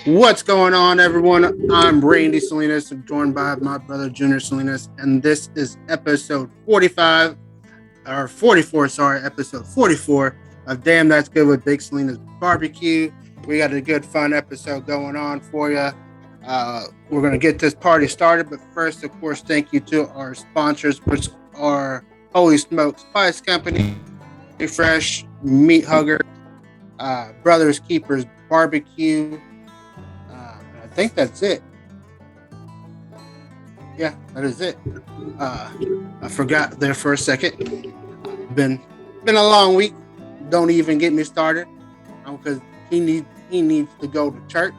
What's going on, everyone? I'm Randy Salinas, joined by my brother Junior Salinas, and this is episode 45, or 44, sorry, episode 44 of Damn That's Good with Big Salinas Barbecue. We got a good, fun episode going on for you. We're going to get this party started, but first, of course, thank you to our sponsors, which are Holy Smoke Spice Company, Fresh, Meat Hugger, Brothers Keepers Barbecue. I think that's it. Yeah, that is it. Uh, I forgot there for a second. Been a long week. Don't even get me started, because he needs to go to church.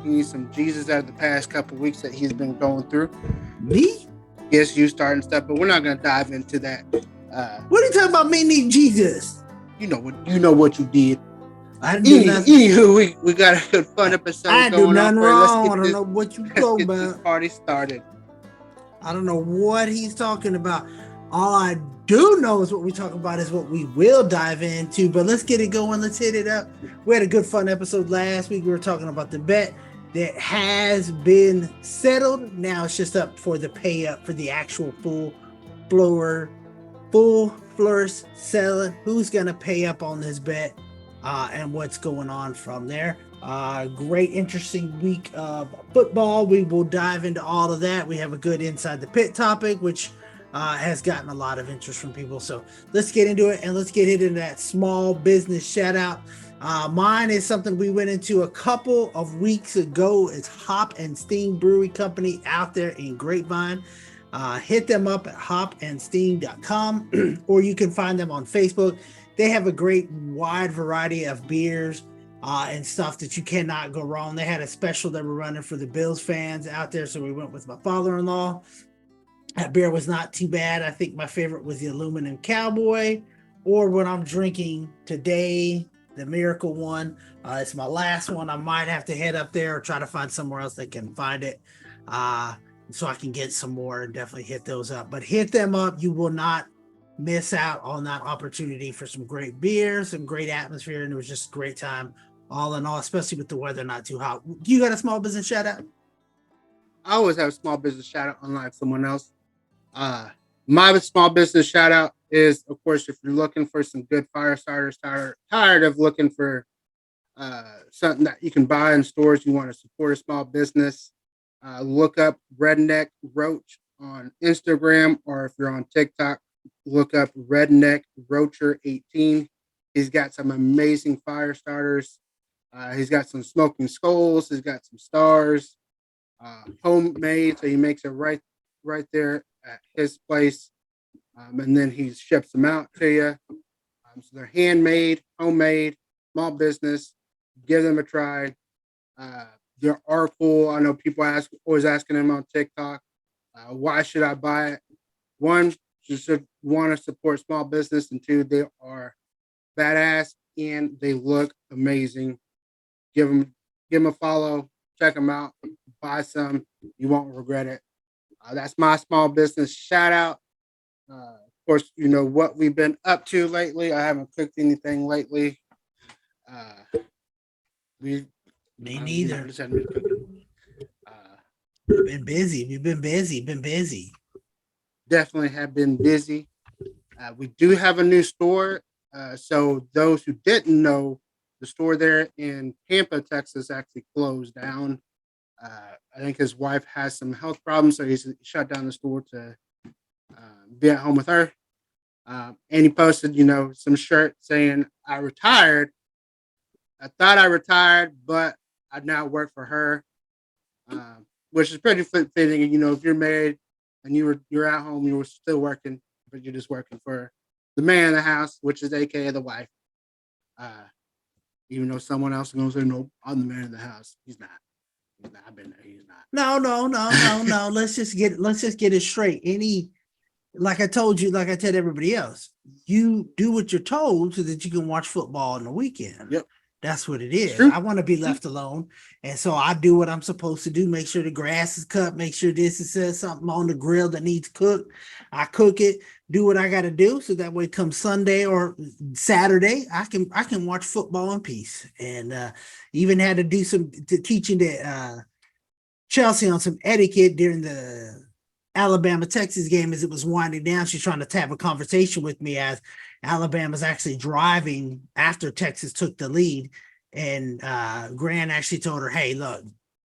He needs some Jesus out of the past couple weeks that he's been going through. Me? Yes, you starting stuff, but we're not gonna dive into that. What are you talking about? Me need Jesus? You know what you did. I didn't do nothing. Anywho, we got a good fun episode I didn't do going on. nothing wrong. I don't know what you talking Let's get this about. party started. I don't know what he's talking about. All I do know is what we talk about is what we will dive into. But let's get it going. Let's hit it up. We had a good fun episode last week. We were talking about the bet that has been settled. Now it's just up for the pay up for the actual full flourish selling. Who's gonna pay up on this bet? And what's going on from there. Great, interesting week of football. We will dive into all of that. We have a good Inside the Pit topic, which has gotten a lot of interest from people. So let's get into it, and let's get into that small business shout out. Mine is something we went into a couple of weeks ago. It's Hop and Steam Brewery Company out there in Grapevine. Hit them up at hopandsteam.com or you can find them on Facebook. They have a great wide variety of beers and stuff that you cannot go wrong. They had a special that were running for the Bills fans out there, so we went with my father-in-law. That beer was not too bad. I think my favorite was the Aluminum Cowboy, or what I'm drinking today, the Miracle one. It's my last one. I might have to head up there or try to find somewhere else that can find it so I can get some more and definitely hit those up. But hit them up. You will not miss out on that opportunity for some great beer, some great atmosphere, and it was just a great time all in all, especially with the weather not too hot. You got a small business shout out? I always have a small business shout out, unlike someone else. My small business shout out is, of course, if you're looking for some good fire starters, tired of looking for something that you can buy in stores, you want to support a small business, look up Redneck Roach on Instagram, or if you're on TikTok, look up Redneck Roacher 18. He's got some amazing fire starters. He's got some smoking skulls. He's got some stars, homemade. So he makes it right there at his place, and then he ships them out to you. So they're handmade, homemade, small business. Give them a try. They are cool. I know people always asking him on TikTok, why should I buy it? One, just want to support small business, and two, they are badass and they look amazing. Give them a follow, check them out, buy some. You won't regret it. That's my small business shout out. Of course, you know what we've been up to lately. I haven't cooked anything lately. Me neither. Been busy. We've been busy. Definitely have been busy. We do have a new store. So those who didn't know, the store there in Tampa, Texas, actually closed down. I think his wife has some health problems, so he's shut down the store to be at home with her. And he posted, some shirt saying, "I retired. I thought I retired, but I now work for her," which is pretty fitting. If you're married and you're at home, you were still working, but you're just working for the man in the house, which is AKA the wife. Even though someone else is going to say, "No, I'm the man in the house." He's not. I've been there. He's not. No. Let's just get it straight. Like I told you, like I tell everybody else, you do what you're told so that you can watch football on the weekend. Yep. That's what it It's is. true. I want to be left alone. And so I do what I'm supposed to do. Make sure the grass is cut. Make sure this is says something on the grill that needs cooked. I cook it, do what I got to do. So that way come Sunday or Saturday, I can watch football in peace. And even had to do some teaching the Chelsea on some etiquette during the Alabama Texas game as it was winding down. She's trying to have a conversation with me as Alabama's actually driving after Texas took the lead. And Grant actually told her, hey, look,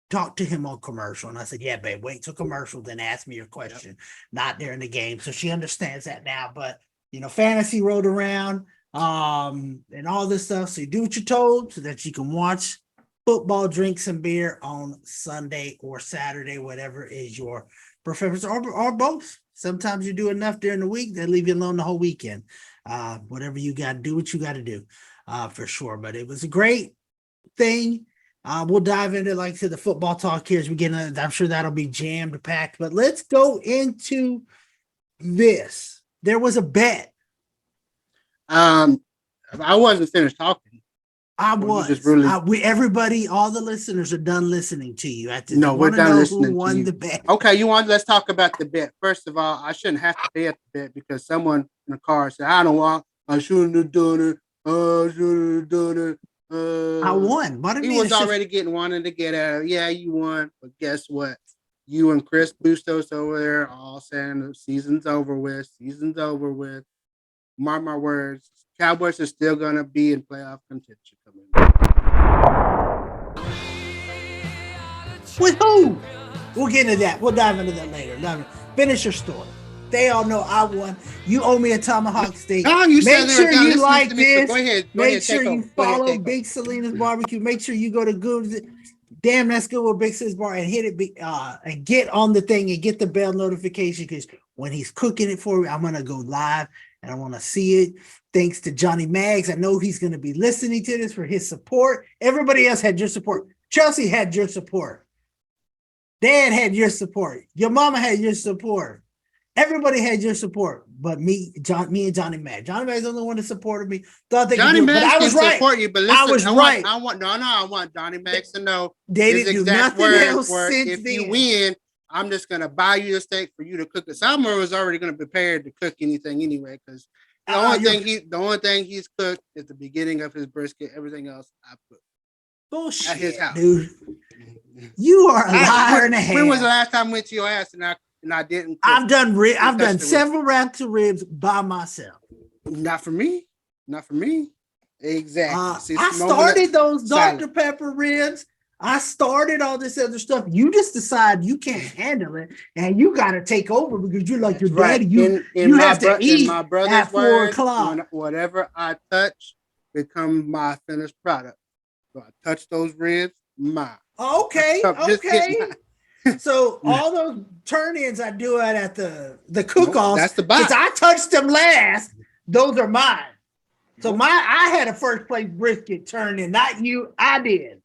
talk to him on commercial. And I said, yeah, babe, wait till commercial, then ask me your question, not during the game. So she understands that now. But, fantasy rolled around and all this stuff. So you do what you're told so that you can watch football, drink some beer on Sunday or Saturday, whatever is your preference, or both. Sometimes you do enough during the week, they leave you alone the whole weekend. Whatever you got to do, what you got to do, for sure. But it was a great thing. We'll dive into, like I said, the football talk here as we get into, I'm sure that'll be jammed packed. But let's go into this. There was a bet. I wasn't finished talking. I was. Everybody, all the listeners are done listening to you. No, we're done listening who won to you. The bet. Okay, let's talk about the bet. First of all, I shouldn't have to pay at the bet because someone in the car said, I shouldn't have done it. I shouldn't have done it. I won. What he was already wanting to get out. Yeah, you won. But guess what? You and Chris Bustos over there all saying the season's over with. Season's over with. Mark my words. Cowboys are still going to be in playoff contention coming up. With who? We'll get into that. We'll dive into that later. Finish your story. They all know I won. You owe me a tomahawk steak. No, you make sure you like this. So go ahead. Make sure you follow Big Salinas Barbecue. Make sure you go to Good. Damn, that's good with Big Salinas Bar and hit it and get on the thing and get the bell notification because when he's cooking it for me, I'm gonna go live and I want to see it. Thanks to Johnny Maggs. I know he's going to be listening to this for his support. Everybody else had your support. Chelsea had your support. Dad had your support. Your mama had your support. Everybody had your support, but me and Johnny Maggs. Johnny Maggs is the only one that supported me. Thought they Johnny could do it, Maggs but I was can right. Support you, but listen, I was right. I want Johnny Maggs to know they didn't do nothing else since if then. you win, I'm just gonna buy you a steak for you to cook it. Somewhere was already gonna be prepared to cook anything anyway, because the only thing he's cooked is the beginning of his brisket. Everything else I put bullshit at his house, dude. You are a liar and a half. When was the last time I went to your ass and I didn't? I've done several wraps of ribs by myself. Not for me. Exactly. I started those Dr. Pepper ribs. I started all this other stuff. You just decide you can't handle it, and you got to take over because you're like your daddy. You have to eat my brother's at 4 o'clock. Whatever I touch becomes my finished product. So I touch those ribs, mine. Okay. So all those turn-ins I do it at the cook-offs. That's the box. I touched them last. Those are mine. So I had a first place brisket turn in, not you. I did.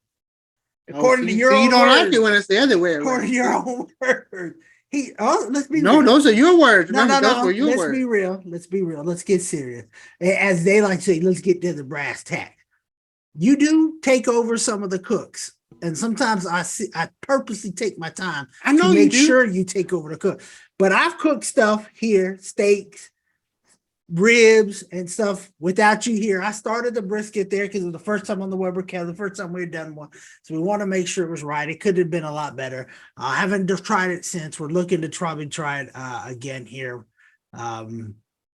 According to your own words. You don't like it when it's the other way around. According to your own words. Let's be real. No, those are your words. Remember, those were your words. Let's be real. Let's get serious. As they like to say, let's get to the brass tack. You do take over some of the cooks. And sometimes I purposely take my time to make sure you take over the cook. But I've cooked stuff here, steaks, ribs, and stuff without you here. I started the brisket there because it was the first time on the Weber kettle, the first time we had done one. So we want to make sure it was right. It could have been a lot better. I haven't tried it since. We're looking to probably try it again here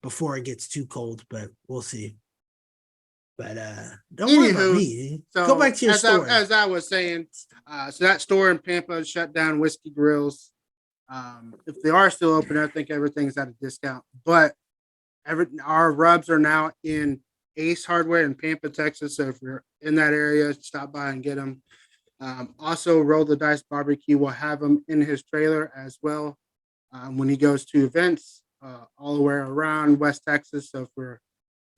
before it gets too cold, but we'll see. But don't worry about me. So go back to your story. As I was saying, so that store in Pampa shut down Whiskey Grills. If they are still open, I think everything's at a discount. But our rubs are now in Ace Hardware in Pampa, Texas. So if you're in that area, stop by and get them. Also, Roll the Dice Barbecue will have them in his trailer as well when he goes to events all the way around West Texas. So if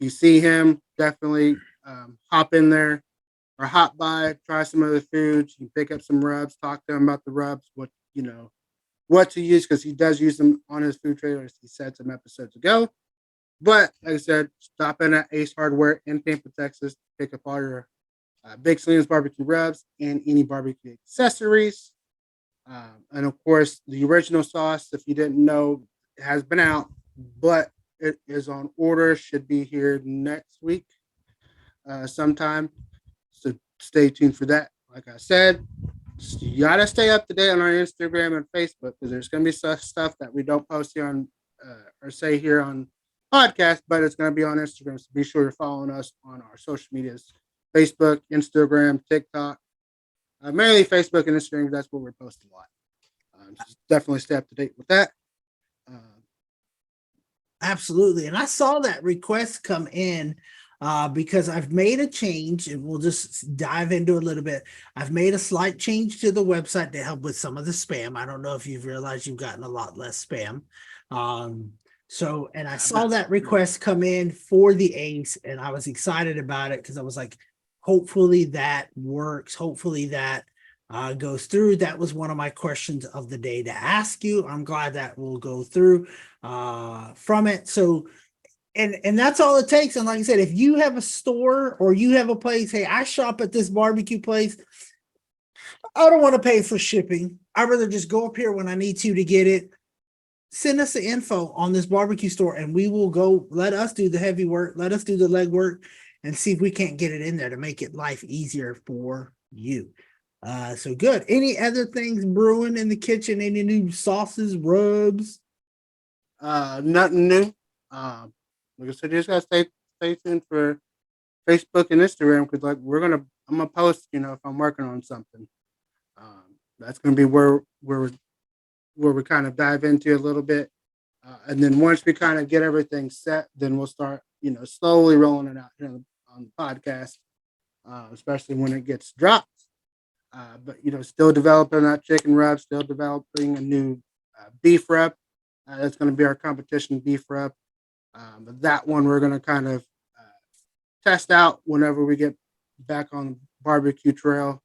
you see him, definitely hop in there or hop by, try some of the foods. You can pick up some rubs, talk to him about the rubs, what to use, because he does use them on his food trailers. He said some episodes ago. But like I said, stop in at Ace Hardware in Pampa, Texas, pick up all your Big Salinas barbecue rubs, and any barbecue accessories. And of course, the original sauce, if you didn't know, has been out, but it is on order. Should be here next week sometime. So stay tuned for that. Like I said, you gotta stay up to date on our Instagram and Facebook because there's gonna be stuff that we don't post here on or say here on podcast, but it's gonna be on Instagram. So be sure you're following us on our social medias: Facebook, Instagram, TikTok. Mainly Facebook and Instagram. That's where we're posting a lot. So definitely stay up to date with that. Uh, Absolutely. And I saw that request come in because I've made a change, and we'll just dive into a little bit. I've made a slight change to the website to help with some of the spam. I don't know if you've realized you've gotten a lot less spam. And I saw that request come in for the Ace, and I was excited about it because I was like, hopefully that works. Hopefully that goes through. That was one of my questions of the day to ask you. I'm glad that will go through from it. So, and that's all it takes. And like I said, if you have a store or you have a place, hey, I shop at this barbecue place. I don't want to pay for shipping. I'd rather just go up here when I need to get it. Send us the info on this barbecue store and we will go. Let us do the heavy work. Let us do the leg work and see if we can't get it in there to make it life easier for you. So good. Any other things brewing in the kitchen? Any new sauces, rubs? Nothing new. Like I said, you just gotta stay tuned for Facebook and Instagram because like I'm gonna post, if I'm working on something. That's gonna be where we kind of dive into a little bit, and then once we kind of get everything set, then we'll start, slowly rolling it out here on the podcast, especially when it gets dropped. But still developing that chicken rub, still developing a new beef rub. That's going to be our competition beef rub. But that one we're going to kind of test out whenever we get back on the barbecue trail,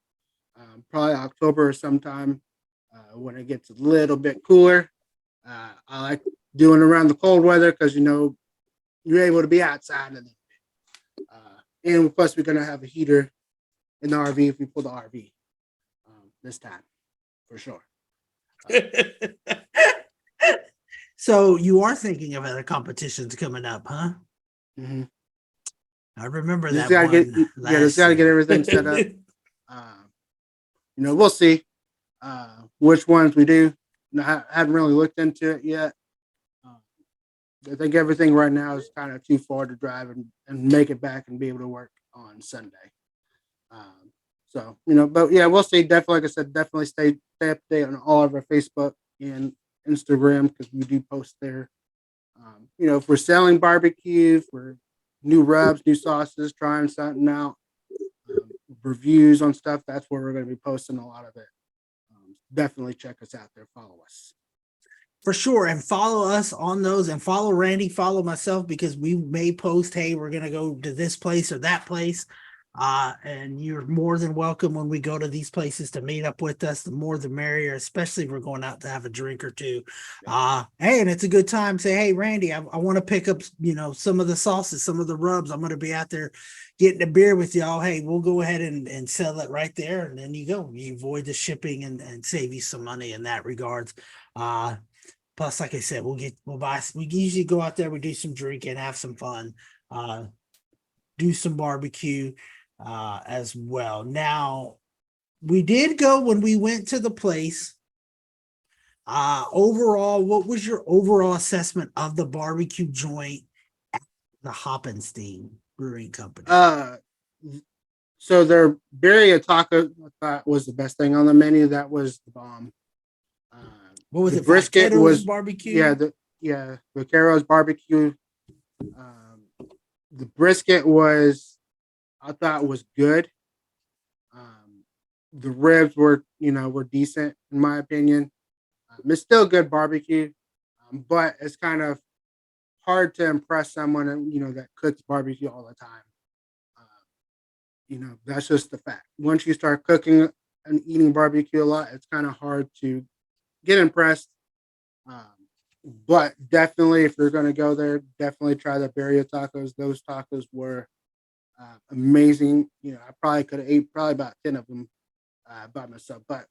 probably October or sometime when it gets a little bit cooler. I like doing around the cold weather because you're able to be outside and plus we're going to have a heater in the RV if we pull the RV this time for sure. So you are thinking of other competitions coming up, huh? Mm-hmm. I remember Just that gotta one. just gotta get everything set up. We'll see which ones we do. I haven't really looked into it yet. I think everything right now is kind of too far to drive and make it back and be able to work on Sunday. But yeah, we'll see. Definitely, like I said, definitely stay up to date on all of our Facebook and Instagram because we do post there. If we're selling barbecue, if we're new rubs, new sauces, trying something out, reviews on stuff, that's where we're going to be posting a lot of it. Definitely check us out there. Follow us. For sure. And follow us on those and follow Randy, follow myself because we may post, hey, we're going to go to this place or that place. And you're more than welcome when we go to these places to meet up with us. The more the merrier, especially if we're going out to have a drink or two. Hey, and it's a good time. Say, hey, Randy, I want to pick up, some of the sauces, some of the rubs. I'm going to be out there getting a beer with y'all. Hey, we'll go ahead and sell it right there. And then you avoid the shipping and save you some money in that regards. Plus, like I said, we usually go out there, we do some drinking, have some fun, do some barbecue as well. Now, we did go when we went to the place. Overall, what was your overall assessment of the barbecue joint at the Hoppenstein Brewing Company? So their birria taco I thought was the best thing on the menu. That was the bomb. What was the it? Brisket was barbecue. Vaqueros barbecue. The brisket I thought was good. The ribs were decent in my opinion. It's still good barbecue, but it's kind of hard to impress someone that cooks barbecue all the time. That's just the fact. Once you start cooking and eating barbecue a lot, it's kind of hard to get impressed. But definitely, if you're going to go there, definitely try the birria tacos. Those tacos were Amazing. I probably could have ate probably about 10 of them by myself, but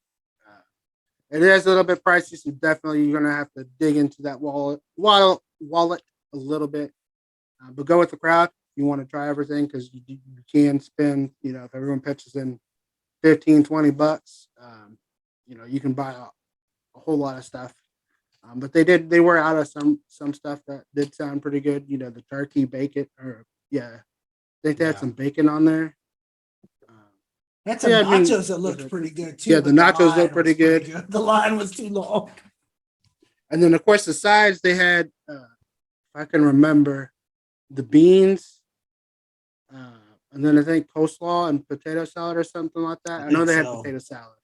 it is a little bit pricey, so definitely you're gonna have to dig into that wallet a little bit. But go with the crowd. You want to try everything because you can spend. If everyone pitches in 15, $20, you can buy a whole lot of stuff. But they were out of some stuff that did sound pretty good. The turkey bacon, or I think they had some bacon on there. That's some nachos that looked pretty good too. Yeah, the nachos looked pretty good. The line was too long. And then, of course, the sides they had, if I can remember, the beans, and then I think coleslaw and potato salad or something like that. I know they had potato salad.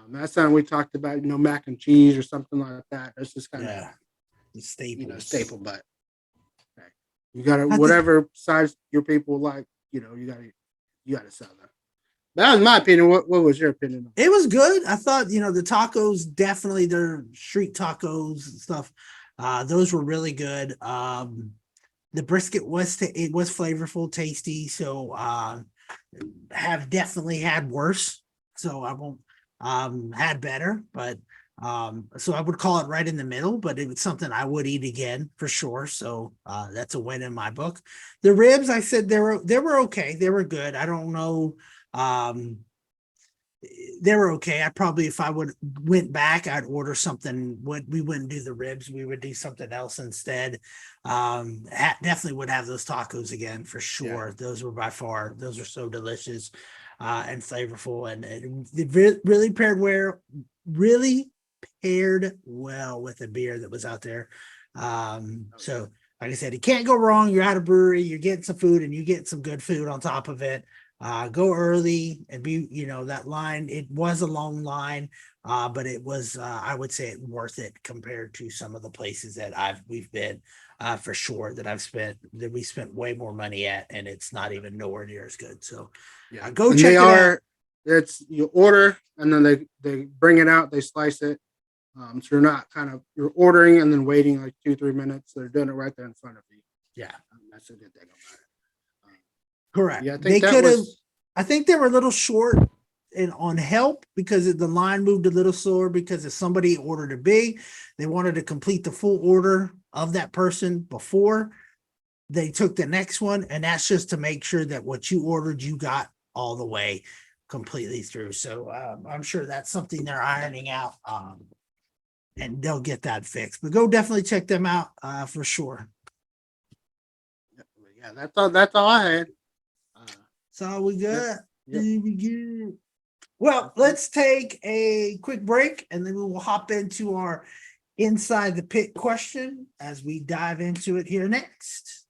That's something we talked about, mac and cheese or something like that. That's just kind of the staple. Staple, but okay. You gotta whatever size your people like. You gotta sell them. That was my opinion. What was your opinion? It was good. I thought, the tacos, definitely their street tacos and stuff. Those were really good. The brisket was flavorful, tasty. So have definitely had worse. So I won't had better, but so I would call it right in the middle, but it was something I would eat again for sure. So that's a win in my book. The ribs, I said they were okay. They were good. I don't know. They were okay. I probably, if I went back, I'd order something. We wouldn't do the ribs. We would do something else instead. Definitely would have those tacos again for sure. Yeah. Those are so delicious and flavorful, and they really paired well with the beer that was out there. So like I said, you can't go wrong. You're at a brewery, you're getting some food, and you get some good food on top of it. Go early and be, that line. It was a long line, but it was, I would say, worth it compared to some of the places that we've been, for sure, that we spent way more money at, and it's not even nowhere near as good. So go check it out. It's you order and then they bring it out, they slice it. So you're not you're ordering and then waiting like 2-3 minutes. They're doing it right there in front of you. Yeah, that's a good thing about it. Correct. Yeah, they could have. I think they were a little short on help because the line moved a little slower because if somebody ordered a big, they wanted to complete the full order of that person before they took the next one, and that's just to make sure that what you ordered you got all the way completely through. So I'm sure that's something they're ironing out, and they'll get that fixed. But go definitely check them out for sure. Yeah, that's all I had. So we got. Yep. Well, let's take a quick break and then we will hop into our inside the pit question as we dive into it here next.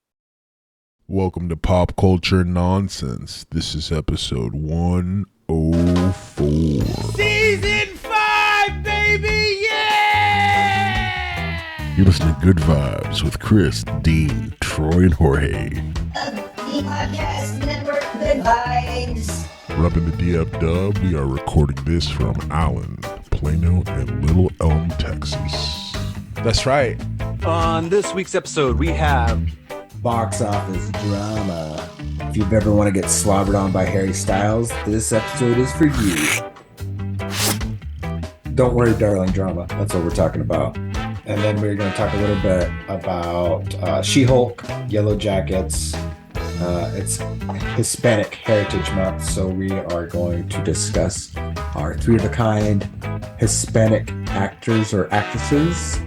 Welcome to Pop Culture Nonsense. This is episode 104. Season 5, baby! Yeah! You're listening to Good Vibes with Chris, Dean, Troy, and Jorge. The podcast network Good Vibes. Repping the DF Dub, we are recording this from Allen, Plano, and Little Elm, Texas. That's right. On this week's episode, we have box office drama. If you've ever want to get slobbered on by Harry Styles, this episode is for you. Don't worry, darling, drama. That's what we're talking about. And then we're going to talk a little bit about She-Hulk, Yellow Jackets. It's Hispanic Heritage Month, so we are going to discuss our three-of-a-kind Hispanic actors or actresses.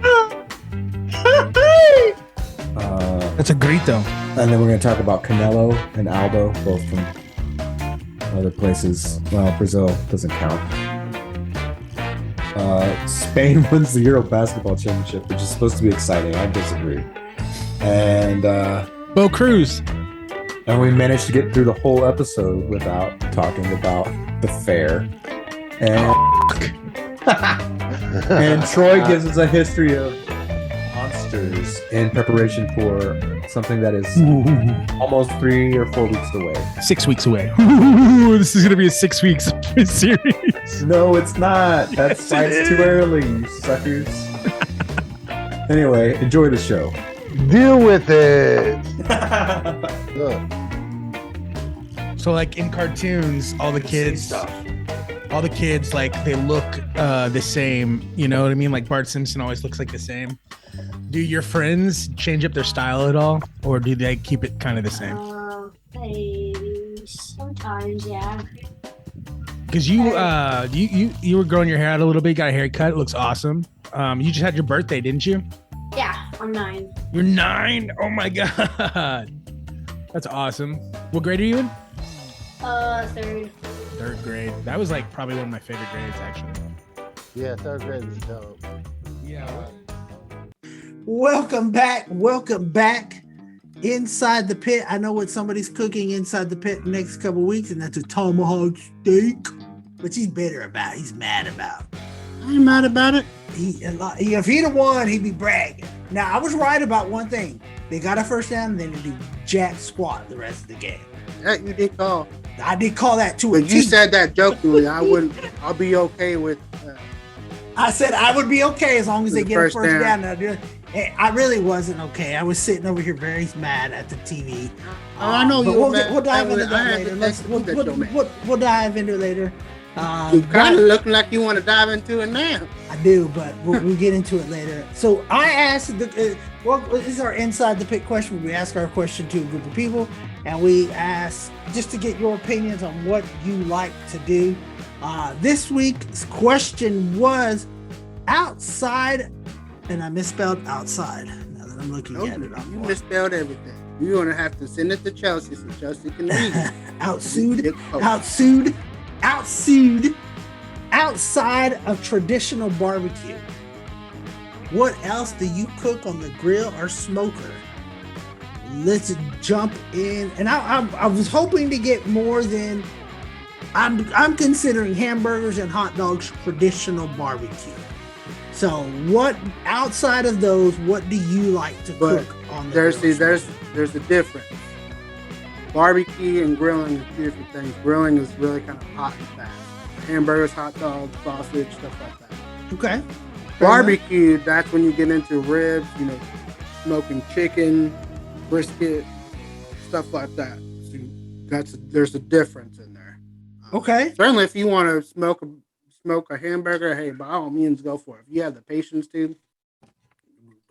That's a grito. And then we're going to talk about Canelo and Aldo, both from other places. Well, Brazil doesn't count. Spain wins the Euro Basketball Championship, which is supposed to be exciting. I disagree. And Bo Cruz. And we managed to get through the whole episode without talking about the fair. And, and Troy gives us a history of monsters in preparation for something that is almost 3 or 4 weeks away. 6 weeks away. This is going to be a 6 weeks series. No, it's not. That's why it's too early, you suckers. Anyway, enjoy the show. Deal with it. Look. So like in cartoons, all the kids like they look the same. You know what I mean? Like Bart Simpson always looks like the same. Do your friends change up their style at all, or do they keep it kind of the same? Sometimes, yeah. Because you were growing your hair out a little bit, you got a haircut, it looks awesome. You just had your birthday, didn't you? Yeah, I'm 9. You're 9? Oh my god. That's awesome. What grade are you in? 3rd. 3rd grade. That was like probably one of my favorite grades, actually. Yeah, 3rd grade is dope. Yeah. Welcome back. Inside the Pit. I know what somebody's cooking inside the pit the next couple weeks, and that's a tomahawk steak, which he's bitter about. He's mad about. I ain't mad about it. If he'd have won, he'd be bragging. Now, I was right about one thing. They got a first down, and then they do jack squat the rest of the game. That you did call. I did call that to a But you T. said that jokingly. I'll be okay with. I said I would be okay as long as they The get a first first down. down. I really wasn't okay. I was sitting over here very mad at the TV. I know but you. we'll dive into that later. We'll dive into it later. You kind of looking like you want to dive into it now. I do, but we'll get into it later. So I asked, this is our Inside the Pit question. We ask our question to a group of people, and we ask just to get your opinions on what you like to do. This week's question was outside, and I misspelled outside. Now that I'm looking at it, You misspelled everything. You're going to have to send it to Chelsea so Chelsea can read it. outsued outside of traditional barbecue. What else do you cook on the grill or smoker? Let's jump in. And I was hoping to get more than I'm considering hamburgers and hot dogs traditional barbecue. So what outside of those, what do you like to cook on the grill? There's a difference. Barbecue and grilling is two different things. Grilling is really kind of hot and fast. Hamburgers, hot dogs, sausage, stuff like that. Okay. Barbecue, that's when you get into ribs, smoking chicken, brisket, stuff like that. So there's a difference in there. Okay. Certainly, if you want to smoke a hamburger, hey, by all means, go for it. If you have the patience to,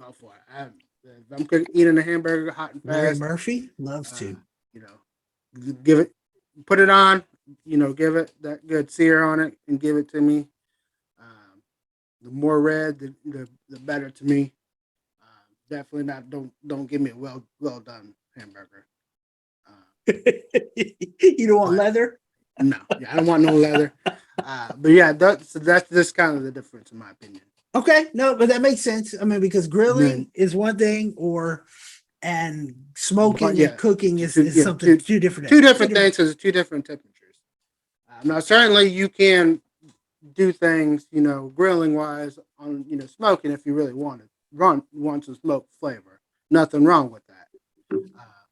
go for it. If I'm eating a hamburger hot and Larry fast, Murphy loves to. give it, put it on, give it that good sear on it and give it to me. The more red, the better to me. Definitely not. Don't give me a well done hamburger. You don't want leather? No, I don't want no leather. But yeah, that's just kind of the difference in my opinion. Okay, no, but that makes sense. I mean, because grilling is one thing, and smoking and cooking is something two different things because it's two different temperatures. Now, certainly you can do things, grilling wise on smoking if you really want some smoke flavor. Nothing wrong with that.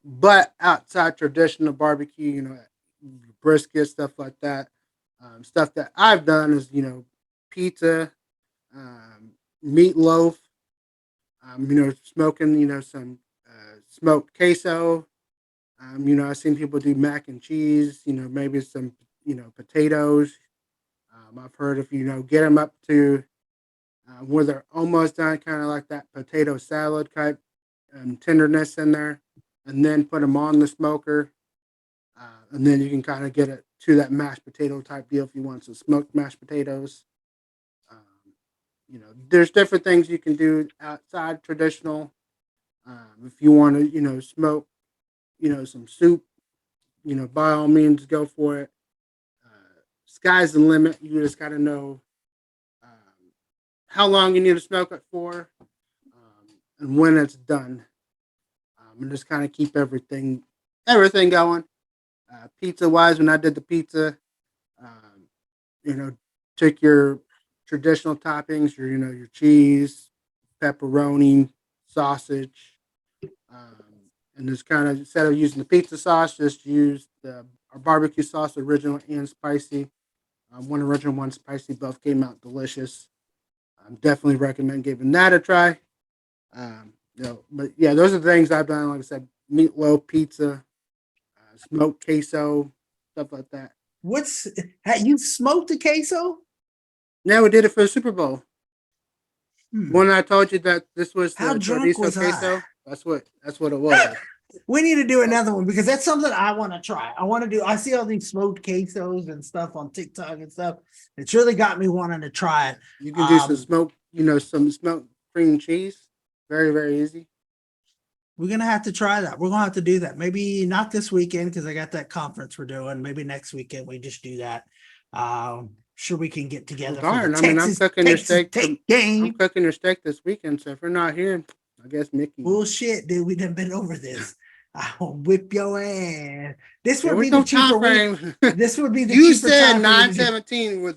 But outside traditional barbecue, brisket, stuff like that. Stuff that I've done is, pizza, meatloaf, smoking, some smoked queso. I've seen people do mac and cheese, maybe some, potatoes. I've heard if, get them up to where they're almost done, kind of like that potato salad type tenderness in there, and then put them on the smoker. And then you can kind of get it to that mashed potato type deal if you want some smoked mashed potatoes. There's different things you can do outside traditional. If you want to, smoke, some soup, by all means, go for it. Sky's the limit. You just got to know how long you need to smoke it for and when it's done. And just kind of keep everything going. Pizza wise, when I did the pizza, took your traditional toppings, your cheese, pepperoni, sausage, and just kind of instead of using the pizza sauce, just use our barbecue sauce, original and spicy. One original, one spicy, both came out delicious. Definitely recommend giving that a try. But yeah, those are the things I've done. Like I said, meatloaf, pizza, smoked queso, stuff like that. You smoked a queso? Now we did it for the Super Bowl. When I told you that this was the How drunk chorizo was queso, I? that's what it was. We need to do another one because that's something I want to try. I see all these smoked quesos and stuff on TikTok and stuff. It's really got me wanting to try it. You can do some smoked cream cheese. Very, very easy. We're gonna have to try that. We're gonna have to do that. Maybe not this weekend because I got that conference we're doing. Maybe next weekend we just do that. Sure we can get together. Well, darn, for the I'm cooking your steak. game. I'm cooking your steak this weekend, so if you're not here, I guess Mickey. Bullshit, dude. We done been over this. I'll whip your ass. This would be no the cheaper way. frame. This would be the You cheaper said time for you to do- 9/17 was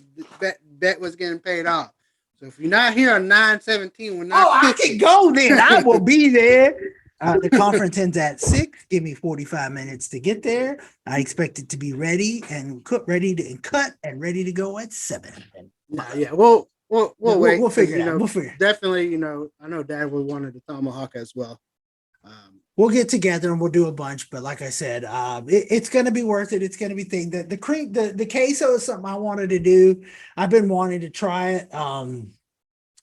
bet was getting paid off. So if you're not here on 9/17, we're not. Oh, I can go then. I will be there. The conference ends at 6. Give me 45 minutes to get there. I expect it to be ready and cut and ready to go at 7. Yeah. We'll wait. We'll figure it out. We'll figure. Definitely, I know Dad would wanted the tomahawk as well. We'll get together and we'll do a bunch. But like I said, it's going to be worth it. It's going to be thing that the queso is something I wanted to do. I've been wanting to try it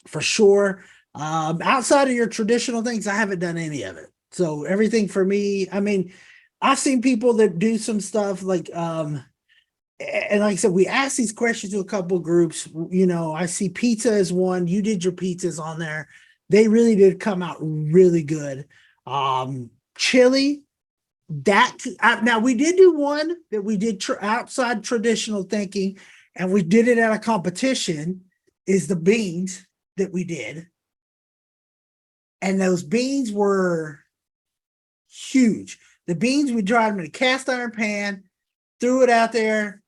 for sure. Outside of your traditional things, I haven't done any of it. So everything for me, I mean, I've seen people that do some stuff like, and like I said, we asked these questions to a couple groups. I see pizza as one. You did your pizzas on there. They really did come out really good. Chili, now we did do one that we did outside traditional thinking, and we did it at a competition, is the beans that we did. And those beans were huge. The beans, we dried them in a cast iron pan, threw it out there,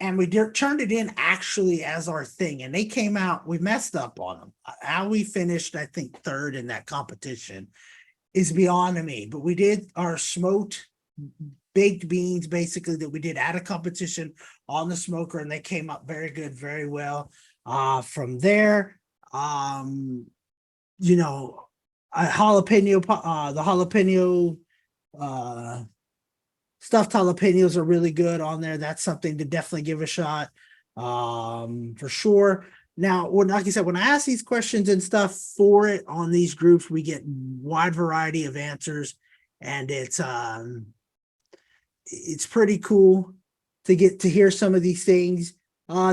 and we turned it in actually as our thing. And they came out, we messed up on them. How we finished, I think, 3rd in that competition is beyond me. But we did our smoked baked beans, basically, that we did at a competition on the smoker, and they came up very good, very well. From there, the jalapeno stuffed jalapenos are really good on there. That's something to definitely give a shot, for sure. Now, like I said, when I ask these questions and stuff for it on these groups, we get wide variety of answers, and it's pretty cool to get to hear some of these things.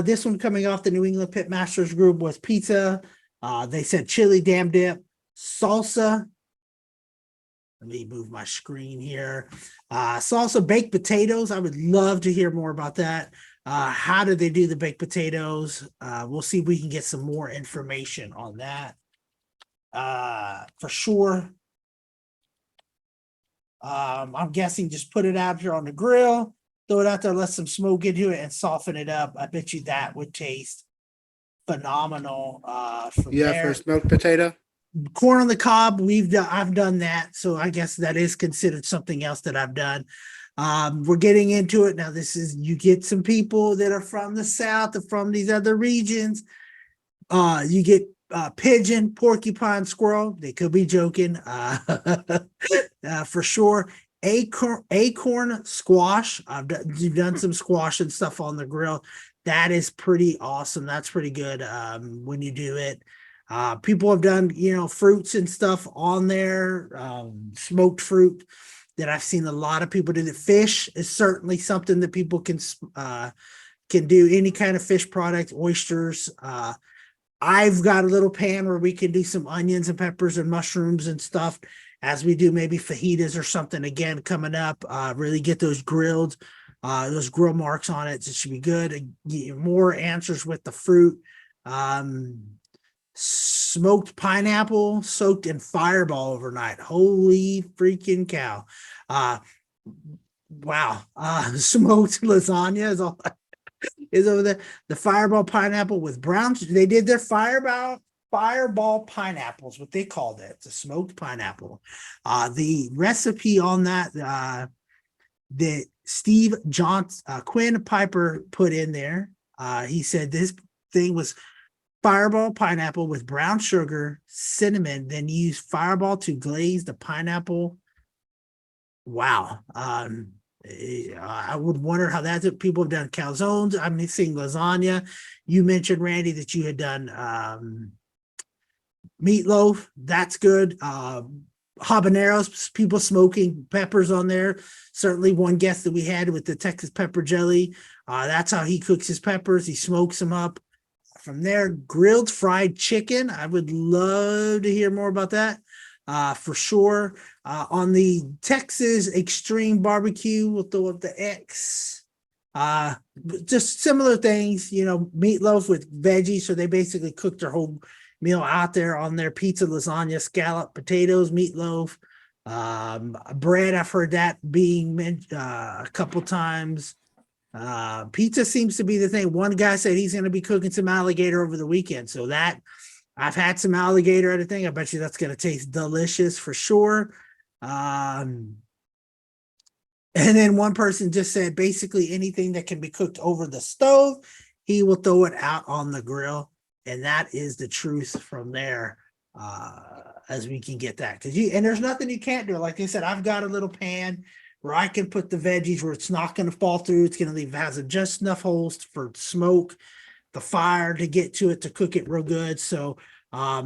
This one coming off the New England Pitmasters group was pizza. They said chili, damn dip, salsa. Let me move my screen here. Salsa, baked potatoes. I would love to hear more about that. How do they do the baked potatoes? We'll see if we can get some more information on that. For sure. I'm guessing just put it out here on the grill, throw it out there, let some smoke into it, and soften it up. I bet you that would taste phenomenal. For a smoked potato. Corn on the cob, I've done that, so I guess that is considered something else that I've done. We're getting into it now. You get some people that are from the South or from these other regions. You get pigeon, porcupine, squirrel. They could be joking. For sure. Acorn squash. You've done some squash and stuff on the grill. That is pretty awesome. That's pretty good when you do it. People have done, fruits and stuff on there, smoked fruit that I've seen a lot of people do. The fish is certainly something that people can do, any kind of fish product, oysters. I've got a little pan where we can do some onions and peppers and mushrooms and stuff as we do maybe fajitas or something again coming up. Really get those grilled, those grill marks on it. It should be good. More answers with the fruit. Smoked pineapple soaked in Fireball overnight. Holy freaking cow. Wow. Smoked lasagna is over there. The Fireball pineapple with brown. They did their Fireball pineapples, what they called it. It's a smoked pineapple. The recipe on that, that Steve Quinn Piper put in there. He said this thing was Fireball pineapple with brown sugar, cinnamon, then use Fireball to glaze the pineapple. Wow. I would wonder how that's it. People have done calzones. I'm seeing lasagna. You mentioned, Randy, that you had done meatloaf. That's good. Habaneros, people smoking peppers on there. Certainly one guest that we had with the Texas pepper jelly. That's how he cooks his peppers. He smokes them up. From there, grilled fried chicken. I would love to hear more about that. For sure. On the Texas Extreme Barbecue, we'll throw up the X. Just similar things, meatloaf with veggies. So they basically cook their whole meal out there on their pizza, lasagna, scallop, potatoes, meatloaf, bread. I've heard that being mentioned a couple times. Pizza seems to be the thing. One guy said he's going to be cooking some alligator over the weekend. So that I've had some alligator at a thing. I bet you that's going to taste delicious for sure. And then one person just said basically anything that can be cooked over the stove, he will throw it out on the grill. And that is the truth from there, as we can get that. And there's nothing you can't do. Like I said, I've got a little pan where I can put the veggies where it's not going to fall through. It's going to leave, has just enough holes for smoke, the fire to get to it, to cook it real good. So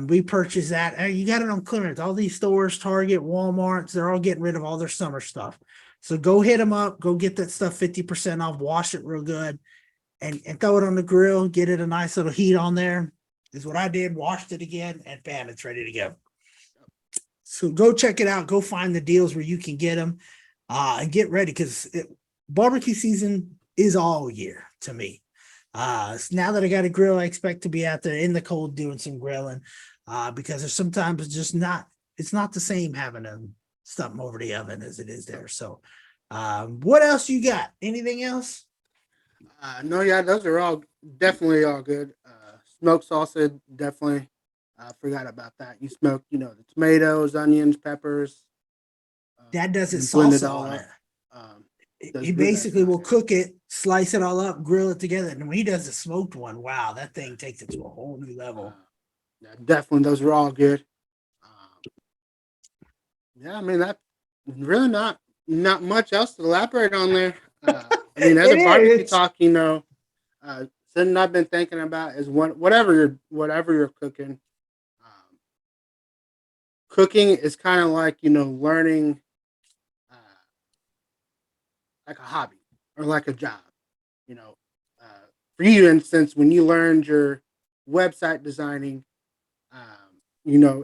we purchased that. You got it on clearance. All these stores, Target, Walmart, they're all getting rid of all their summer stuff. So go hit them up, go get that stuff 50% off, wash it real good, and throw it on the grill, get it a nice little heat on there. Is what I did, washed it again, and bam, it's ready to go. So go check it out. Go find the deals where you can get them, and get ready, because barbecue season is all year to me. So now that I got a grill, I expect to be out there in the cold doing some grilling, because there's sometimes it's not the same having something over the oven as it is there. So what else you got? Anything else? No, yeah, those are all definitely all good. Smoked salsa, definitely. I forgot about that. You smoke, the tomatoes, onions, peppers. Dad does his blend it salsa all on up. it. Does He good, basically that's will nice. cook it, slice it all up, grill it together. And when he does the smoked one, wow, that thing takes it to a whole new level. Yeah, definitely, those are all good. Yeah, I mean that really not much else to elaborate on there. I mean, as a barbecue talk, something I've been thinking about is whatever you're cooking. Cooking is kind of like learning, uh, like a hobby or like a job. You know, for you, instance, when you learned your website designing,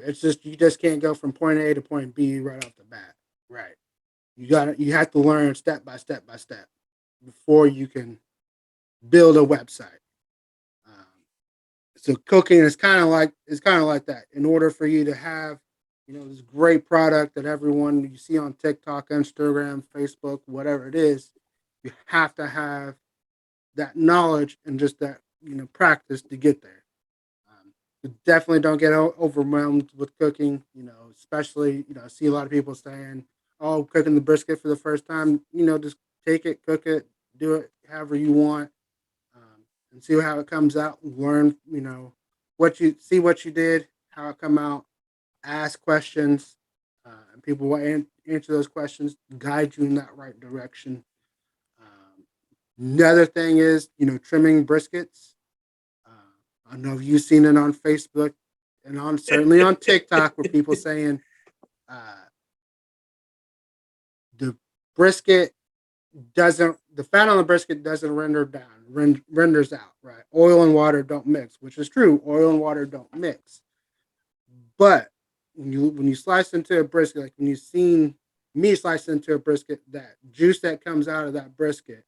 it's just you just can't go from point A to point B right off the bat. Right. You have to learn step by step by step before you can build a website. So cooking is kind of like that. In order for you to have this great product that everyone you see on TikTok, Instagram, Facebook, whatever it is, you have to have that knowledge and just that practice to get there. Definitely don't get overwhelmed with cooking. Especially I see a lot of people saying, "Oh, cooking the brisket for the first time." Just take it, cook it, do it however you want, and see how it comes out. Learn, what you did, how it come out. Ask questions, and people will answer those questions, guide you in that right direction. Another thing is, trimming briskets. I know you've seen it on Facebook and certainly on TikTok where people saying the brisket the fat on the brisket doesn't render down, renders out, right? Oil and water don't mix, which is true. Oil and water don't mix. But when you slice into a brisket, like when you've seen me slice into a brisket, that juice that comes out of that brisket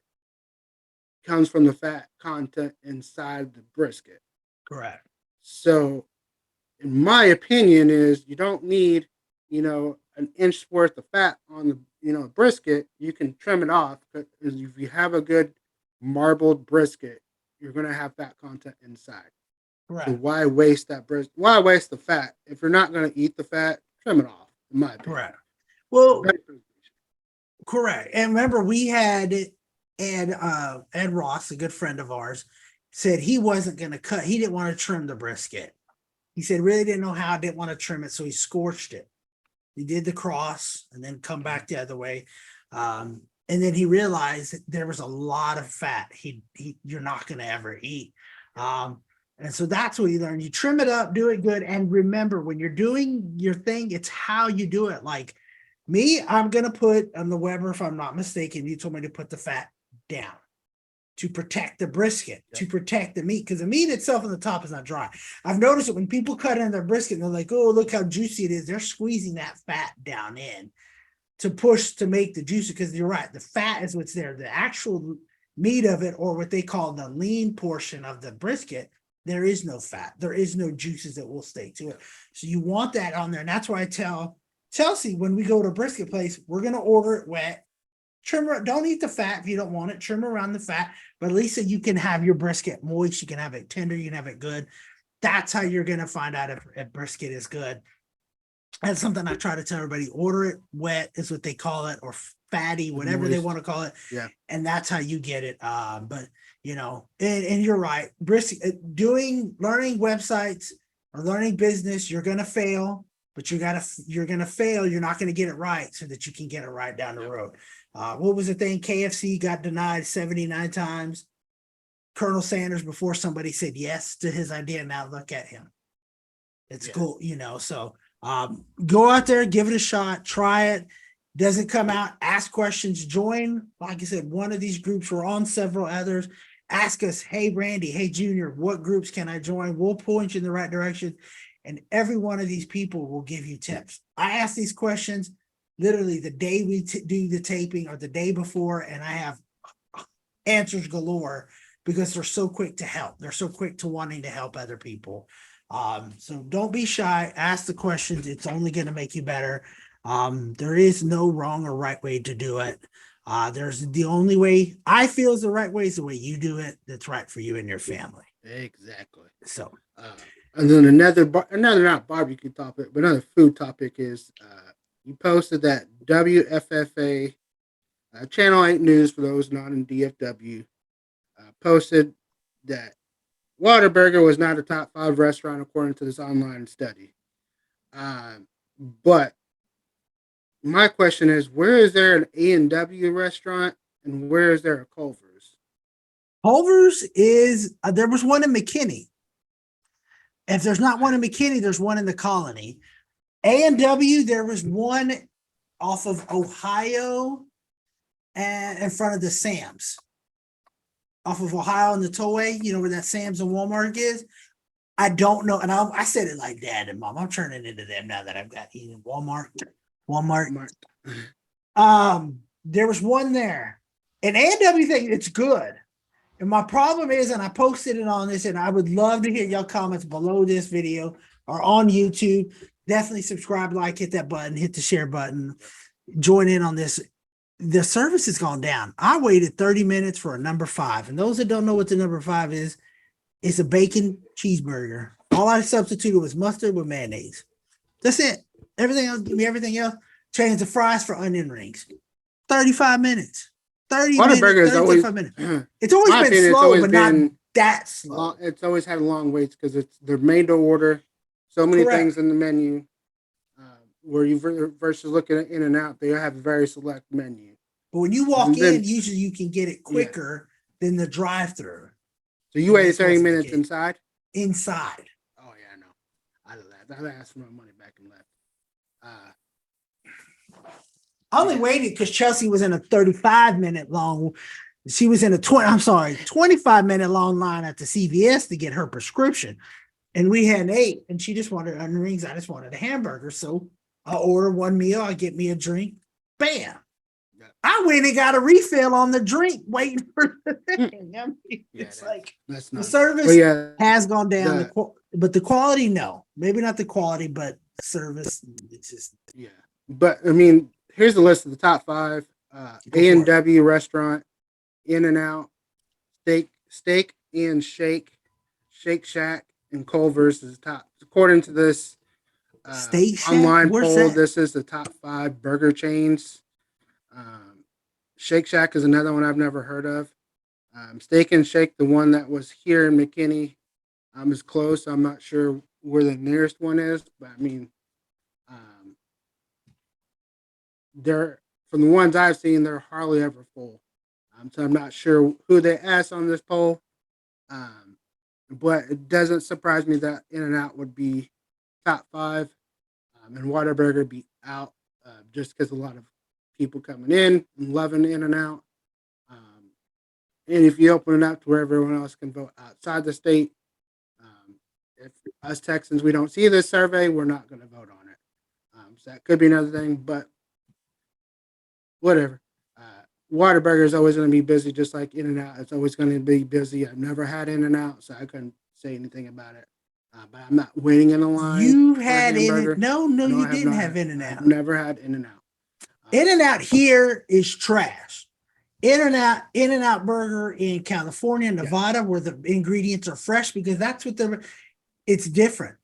comes from the fat content inside the brisket. Correct. So, in my opinion, is you don't need, an inch worth of fat on the, brisket. You can trim it off. Because if you have a good marbled brisket, you're going to have fat content inside. Correct. So why waste that brisket? Why waste the fat? If you're not going to eat the fat, trim it off, in my opinion. Correct. Well, correct. And remember, we had Ed Ross, a good friend of ours, said he wasn't going to cut. He didn't want to trim the brisket. He said really didn't know how, didn't want to trim it, so he scorched it. He did the cross and then come back the other way. And then he realized there was a lot of fat you're not going to ever eat. And so that's what he learned. You trim it up, do it good. And remember, when you're doing your thing, it's how you do it. Like me, I'm going to put on the Weber, if I'm not mistaken, you told me to put the fat down to protect the brisket, to protect the meat, because the meat itself on the top is not dry. I've noticed that when people cut in their brisket, they're like, oh, look how juicy it is. They're squeezing that fat down in to push to make the juicy, because you're right. The fat is what's there. The actual meat of it, or what they call the lean portion of the brisket, there is no fat. There is no juices that will stay to it. So you want that on there. And that's why I tell Chelsea, when we go to a brisket place, we're going to order it wet. Trim, don't eat the fat if you don't want it. Trim around the fat, but at least so you can have your brisket moist. You can have it tender. You can have it good. That's how you're going to find out if brisket is good. That's something I try to tell everybody. Order it wet is what they call it, or fatty, whatever they want to call it. Yeah. And that's how you get it. But you know, and you're right. Brisket, learning websites or learning business, you're going to fail, but you're going to fail. You're not going to get it right so that you can get it right down the road. What was the thing? KFC got denied 79 times. Colonel Sanders, before somebody said yes to his idea. Now look at him. It's cool, you know. So go out there, give it a shot, try it. Doesn't come out, ask questions, join. Like I said, one of these groups, we're on several others. Ask us, hey, Randy, hey, Junior, what groups can I join? We'll point you in the right direction. And every one of these people will give you tips. I ask these questions literally the day we do the taping or the day before, and I have answers galore because they're so quick to help. They're so quick to wanting to help other people. So don't be shy. Ask the questions. It's only going to make you better. There is no wrong or right way to do it. There's the only way I feel is the right way is the way you do it. That's right for you and your family. Exactly. So, and then another not barbecue topic, but another food topic is you posted that WFFA Channel 8 News, for those not in DFW, posted that Whataburger was not a top 5 restaurant according to this online study. But my question is, where is there an A&W restaurant and where is there a Culver's? Culver's is, there was one in McKinney. If there's not one in McKinney, there's one in the Colony. A&W, there was one off of Ohio and in front of the Sam's. Off of Ohio and the Tollway, you know where that Sam's and Walmart is? I don't know. And I said it like Dad and Mom. I'm turning into them now that I've got eating Walmart. There was one there. And A&W thing, it's good. And my problem is, and I posted it on this, and I would love to hear your comments below this video or on YouTube. Definitely subscribe, like, hit that button, hit the share button, join in on this. The service has gone down. I waited 30 minutes for a number 5. And those that don't know what the number 5 is, it's a bacon cheeseburger. All I substituted was mustard with mayonnaise. That's it. Everything else, give me everything else. Change the fries for onion rings. 35 minutes. 30 minutes, 35 minutes. It's always been slow, but not that slow. It's always had long waits because they're made to order. So many things in the menu. Where you versus looking at In-N-Out, they have a very select menu. But when you walk in, usually you can get it quicker than the drive-through. So you waited 30 minutes inside? Inside. Oh yeah, I know. I asked for my money back and left. I only waited because Chelsea was in a 35-minute long. She was in a 25-minute long line at the CVS to get her prescription. And we had 8, and she just wanted onion rings. I just wanted a hamburger. So I order one meal. I get me a drink. Bam. Yeah. I went and got a refill on the drink waiting for the thing. I mean, it's like the service has gone down, but the quality, no. Maybe not the quality, but service. It's just. Yeah. But, I mean, here's the list of the top 5. A&W restaurant, In-N-Out, Steak and Shake Shack, and Culver's is top. According to this online poll, this is the top 5 burger chains. Shake Shack is another one I've never heard of. Steak and Shake, the one that was here in McKinney, is close. I'm not sure where the nearest one is, but I mean, from the ones I've seen, they're hardly ever full. So I'm not sure who they asked on this poll, but it doesn't surprise me that In-N-Out would be top 5, and Whataburger be out, just because a lot of people coming in and loving In-N-Out. And if you open it up to where everyone else can vote outside the state, if us Texans, we don't see this survey, we're not going to vote on it. So that could be another thing, but whatever. Whataburger is always going to be busy, just like In-N-Out. It's always going to be busy. I've never had In-N-Out, so I couldn't say anything about it. But I'm not waiting in a line. You had In-N-Out? No, you didn't have In-N-Out. I've never had In-N-Out. In-N-Out here is trash. In-N-Out burger in California, Nevada, where the ingredients are fresh, because that's what it's different.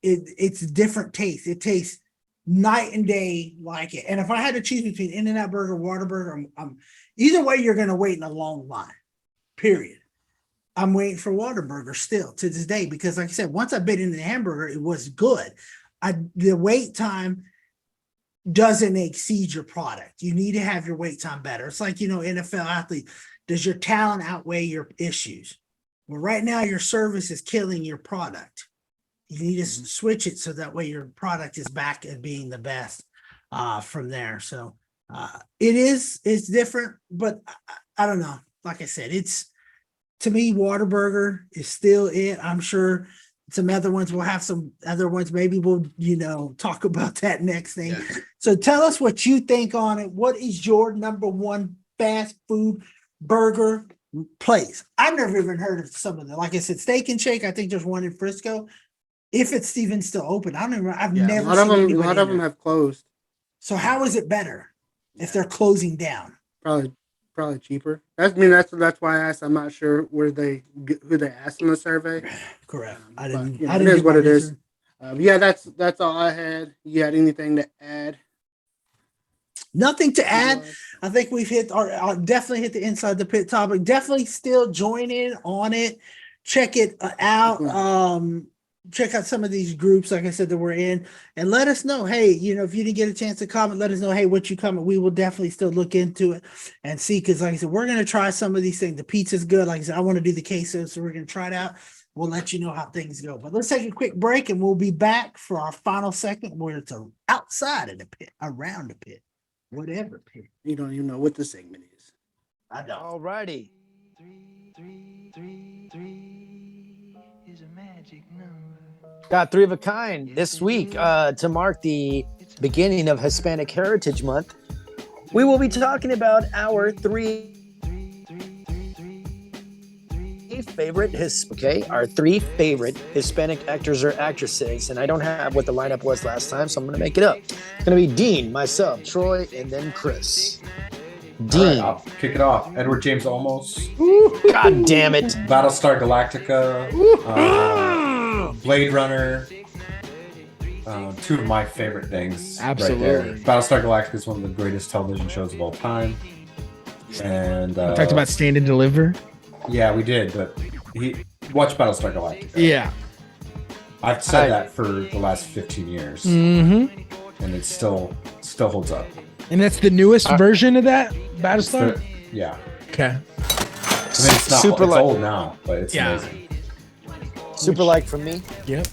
It's different taste. It tastes night and day like it. And if I had to choose between In-N-Out burger, Whataburger, I'm either way, you're going to wait in a long line, period. I'm waiting for Whataburger still to this day, because like I said, once I bit into the hamburger, it was good. The wait time doesn't exceed your product. You need to have your wait time better. It's like, NFL athlete, does your talent outweigh your issues? Well, right now your service is killing your product. You need to switch it so that way your product is back at being the best from there. So it's different, but I don't know. Like I said, to me, Whataburger is still it. I'm sure some other ones, we'll have some other ones. Maybe we'll, talk about that next thing. Yeah. So tell us what you think on it. What is your number one fast food burger place? I've never even heard of some of them. Like I said, Steak and Shake, I think there's one in Frisco. If it's even still open, I don't even. I've never seen a lot of them have closed. So how is it better if they're closing down? Probably cheaper. That's why I asked. I'm not sure who they asked in the survey. Correct. It is what it is. That's all I had. You had anything to add? Nothing to add. I think we've definitely hit the inside the pit topic. Definitely still join in on it. Check it out. Check out some of these groups, like I said, that we're in, and let us know. Hey, if you didn't get a chance to comment, let us know. Hey, what you comment? We will definitely still look into it and see. Because, like I said, we're gonna try some of these things. The pizza's good. Like I said, I want to do the queso, so we're gonna try it out. We'll let you know how things go. But let's take a quick break, and we'll be back for our final segment, where it's outside of the pit, around the pit, whatever pit. You don't even know what the segment is. I don't. All righty. 3 is a magic number. Got 3 of a kind this week to mark the beginning of Hispanic Heritage Month. We will be talking about our 3 favorite our 3 favorite Hispanic actors or actresses, and I don't have what the lineup was last time, so I'm going to make it up. It's going to be Dean, myself, Troy, and then Chris. Dean. All right, I'll kick it off. Edward James Olmos. God damn it. Battlestar Galactica. Blade Runner. 2 of my favorite things. Absolutely. Right there. Battlestar Galactica is one of the greatest television shows of all time. And we talked about Stand and Deliver. Yeah, we did, but watch Battlestar Galactica. Yeah. I've said that for the last 15 years. Mm-hmm. And it still holds up. And that's the newest version of that Battlestar? Yeah. Okay. I mean, it's old now, but it's amazing. Super like from me. Yep.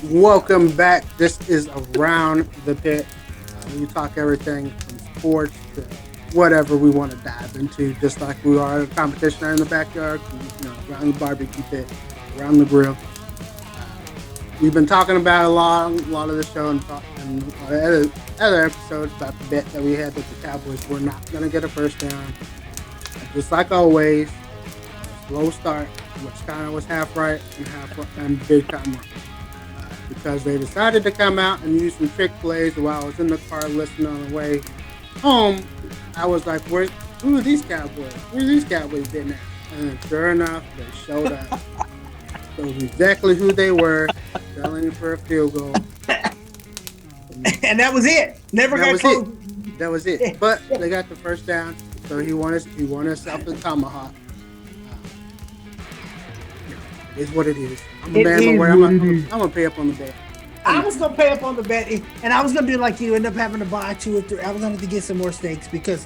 Welcome back. This is Around the Pit. We talk everything from sports to whatever we want to dive into, just like we are a competition in the backyard, around the barbecue pit, around the grill. We've been talking about a lot of the show and other episodes about the bet that we had that the Cowboys were not going to get a first down. Just like always, slow start, which kind of was half right and big time wrong. Because they decided to come out and use some trick plays while I was in the car listening on the way home. I was like, who are these Cowboys? Where are these Cowboys been at? And sure enough, they showed up. So exactly who they were, selling for a field goal. And that was it. Never got close. That was it. But they got the first down, so he won himself the tomahawk. It's what it is. I'm a It man. is I'm what it is. gonna pay up on the bet. I was gonna pay up on the bet, and I was gonna do like you, end up having to buy 2 or 3. I was gonna have to get some more steaks because,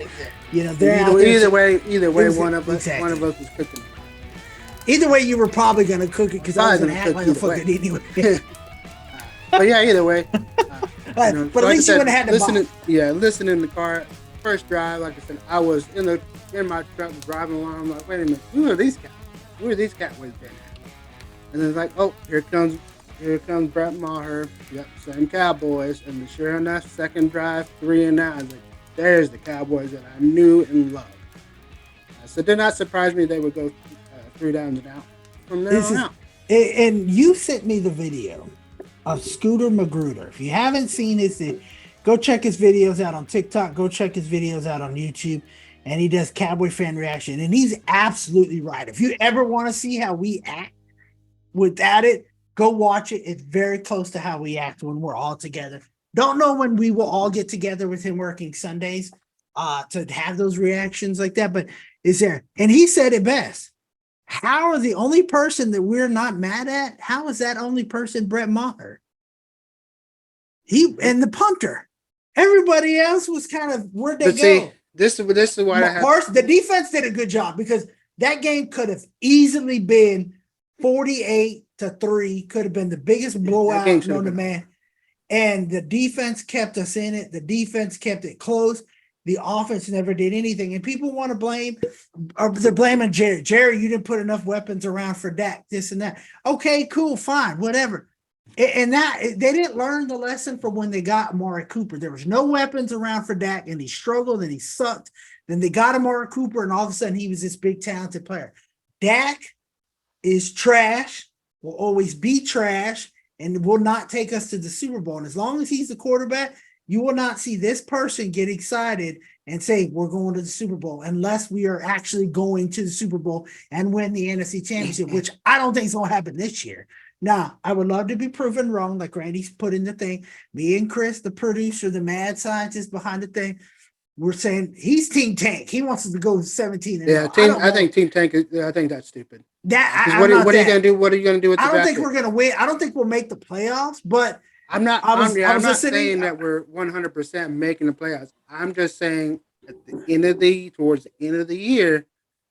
you know, they're out there. Either way, was- one of us exactly. was cooking. Either way, you were probably gonna cook it because I was Probably gonna gonna act like a cook fucking either anyway. But yeah, either way. But at like least I you said, wouldn't have had to listening. buy. Yeah, listening in the car. First drive, like I said, I was in my truck driving along. I'm like, wait a minute, who are these guys? Who are these Cowboys been at? And then it's like, oh, here comes Brett Maher. Yep, same Cowboys. And sure enough, second drive, 3 and out. I was like, there's the Cowboys that I knew and loved. So it did not surprise me they would go 3 downs and out from there on out. And you sent me the video of Scooter Magruder. If you haven't seen this, go check his videos out on TikTok. Go check his videos out on YouTube. And he does Cowboy fan reaction. And he's absolutely right. If you ever want to see how we act without it, go watch it. It's very close to how we act when we're all together. Don't know when we will all get together with him working Sundays to have those reactions like that, but is there? And he said it best. How are the only person that we're not mad at? How is that only person Brett Maher? He and the punter. Everybody else was kind of where'd they go? See, this is why I have. The defense did a good job because that game could have easily been 48-3. Could have been the biggest blowout known to man. And the defense kept us in it. The defense kept it close. The offense never did anything. And people want to blame, or they're blaming Jerry. Jerry, you didn't put enough weapons around for Dak, this and that. Okay, cool, fine, whatever. And that they didn't learn the lesson from when they got Amari Cooper. There was no weapons around for Dak, and he struggled and he sucked. Then they got Amari Cooper, and all of a sudden he was this big talented player. Dak is trash, will always be trash, and will not take us to the Super Bowl. And as long as he's the quarterback, you will not see this person get excited and say, we're going to the Super Bowl, unless we are actually going to the Super Bowl and win the NFC Championship, which I don't think is going to happen this year. Now, I would love to be proven wrong, like Randy's put in the thing. Me and Chris, the producer, the mad scientist behind the thing, we're saying he's Team Tank. He wants us to go 17. Yeah, I think Team Tank. I think that's stupid. What are you going to do? What are you going to do with the I don't think draft we're going to win. I don't think we'll make the playoffs, but I'm not saying that we're 100% making the playoffs. I'm just saying at the end of towards the end of the year,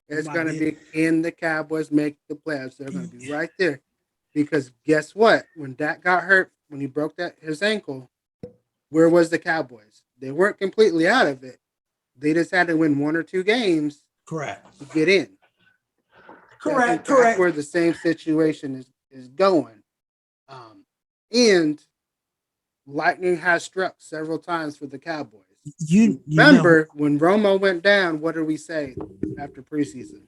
it's going to be in the Cowboys make the playoffs. They're going to be right there. Because guess what? When Dak got hurt, when he broke his ankle, where was the Cowboys? They weren't completely out of it. They just had to win 1 or 2 games. Correct. To get in. Correct. That's where the same situation is going. And lightning has struck several times for the Cowboys. You remember when Romo went down, what did we say after preseason?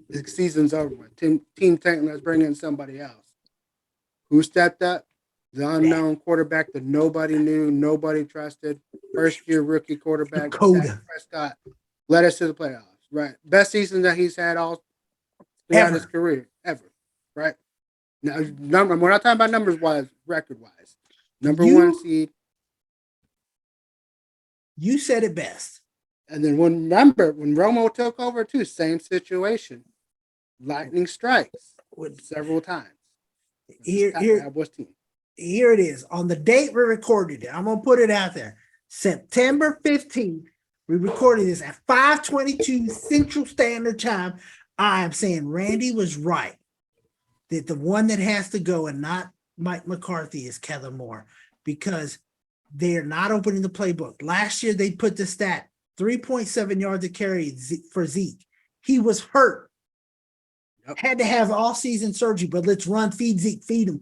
The season's over with. Team Tank, let's bring in somebody else. Who stepped up? The unknown quarterback that nobody knew, nobody trusted. First-year rookie quarterback, Dak Prescott, led us to the playoffs. Right, best season that he's had all throughout his career ever. Right now, we're not talking about numbers-wise, record-wise. Number 1 seed. You said it best. And then when Romo took over too, same situation. Lightning strikes several times. Here it is. On the date we recorded it, I'm going to put it out there. September 15th, we recorded this at 5:22 Central Standard Time. I am saying Randy was right. That the one that has to go and not Mike McCarthy is Kellen Moore, because they are not opening the playbook. Last year, they put the stat 3.7 yards a carry for Zeke. He was hurt. Yep. Had to have all-season surgery, but let's run, feed Zeke, feed him.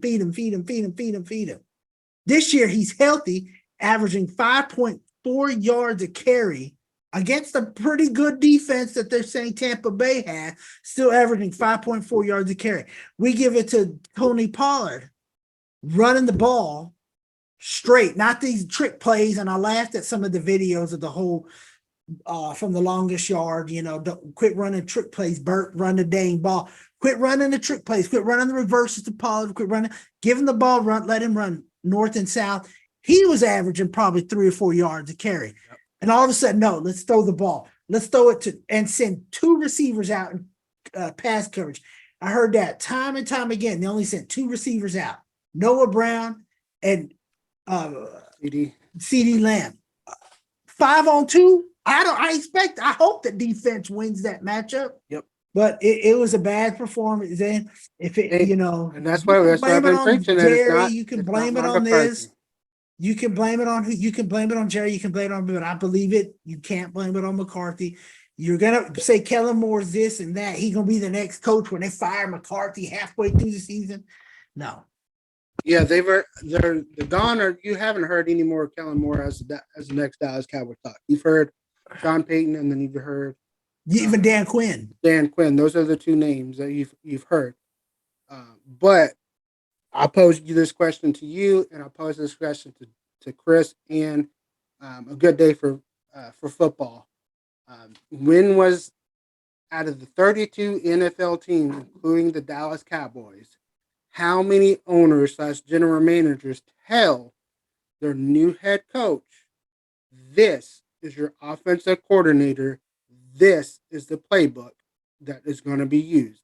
This year, he's healthy, averaging 5.4 yards a carry against a pretty good defense that they're saying Tampa Bay has, still averaging 5.4 yards a carry. We give it to Tony Pollard running the ball straight, not these trick plays. And I laughed at some of the videos of the whole from the longest yard, don't quit running trick plays. Burt, run the dang ball. Quit running the trick plays. Quit running the reverses to Pollard. Quit running. Give him the ball, let him run north and south. He was averaging probably 3 or 4 yards a carry. Yep. And all of a sudden, no, let's throw the ball. Let's throw it and send 2 receivers out in pass coverage. I heard that time and time again. They only sent 2 receivers out, Noah Brown and CD Lamb. 5-on-2. I hope the defense wins that matchup. Yep. But it was a bad performance. Then if it, and that's why I've been preaching that it's not. You can it's blame not it Mike on McCarthy. this. You can blame it on who you can blame it on Jerry, you can blame it on me, but I believe it. You can't blame it on McCarthy. You're gonna say Kellen Moore's this and that. He's gonna be the next coach when they fire McCarthy halfway through the season. No. Yeah, they're gone, or you haven't heard any more of Kellen Moore as the next Dallas Cowboy talk. You've heard Sean Payton, and then you've heard Even Dan Quinn. Dan Quinn. Those are the 2 names that you've heard. But I'll pose this question to you, and I'll pose this question to Chris, and a good day for football. When was, out of the 32 NFL teams, including the Dallas Cowboys, how many owners / general managers tell their new head coach, this is your offensive coordinator, this is the playbook that is going to be used?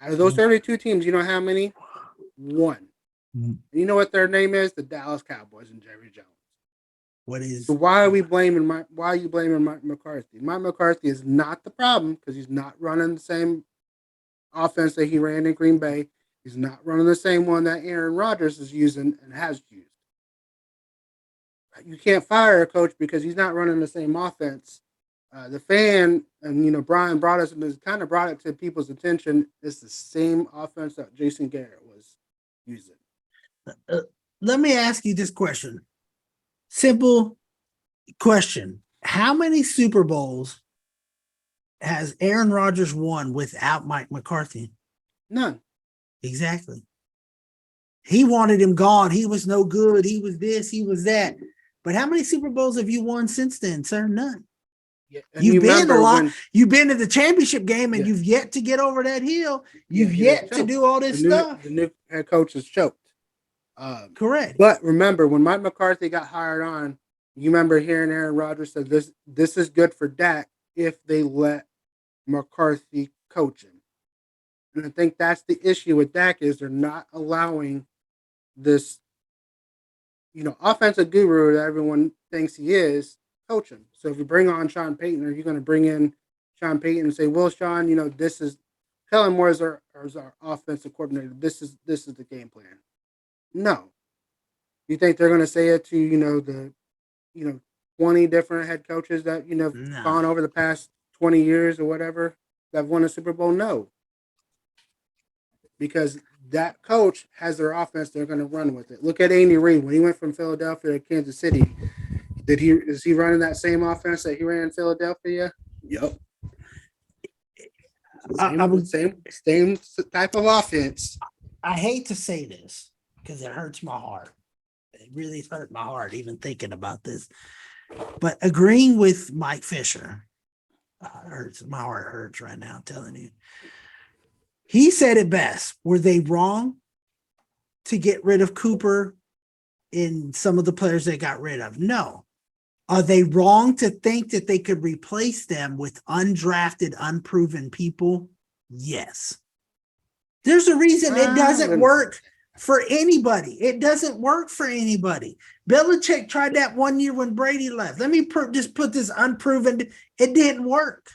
Out of those 32 teams, you know how many? 1. You know what their name is? The Dallas Cowboys and Jerry Jones. What is? So why are you blaming Mike McCarthy? Mike McCarthy is not the problem because he's not running the same offense that he ran in Green Bay. He's not running the same one that Aaron Rodgers is using and has used. You can't fire a coach because he's not running the same offense. The fan, and Brian brought it to people's attention. It's the same offense that Jason Garrett was using. Let me ask you this question. Simple question. How many Super Bowls has Aaron Rodgers won without Mike McCarthy? None. Exactly. He wanted him gone. He was no good. He was this, he was that. But how many Super Bowls have you won since then, sir? None. Yeah, you've been a lot. You've been to the championship game, and you've yet to get over that hill. You've yet to do all this stuff. The new head coach is choked. Correct. But remember, when Mike McCarthy got hired on, you remember hearing Aaron Rodgers said this is good for Dak if they let McCarthy coach him. And I think that's the issue with Dak is they're not allowing this, offensive guru that everyone thinks he is, coach him. So if you bring on Sean Payton, are you going to bring in Sean Payton and say, well, Sean, this is Kellen Moore is our offensive coordinator. This is the game plan. No. You think they're going to say it to, the 20 different head coaches that, gone over the past 20 years or whatever that have won a Super Bowl? No. Because that coach has their offense, they're going to run with it. Look at Andy Reid. When he went from Philadelphia to Kansas City, is he running that same offense that he ran in Philadelphia? Yep. Same type of offense. I hate to say this because it hurts my heart. It really hurt my heart even thinking about this. But agreeing with Mike Fisher hurts. My heart hurts right now, I'm telling you. He said it best. Were they wrong to get rid of Cooper in some of the players they got rid of? No. Are they wrong to think that they could replace them with undrafted, unproven people? Yes. There's a reason it doesn't work for anybody. It doesn't work for anybody. Belichick tried that one year when Brady left. Let me just put this unproven. It didn't work.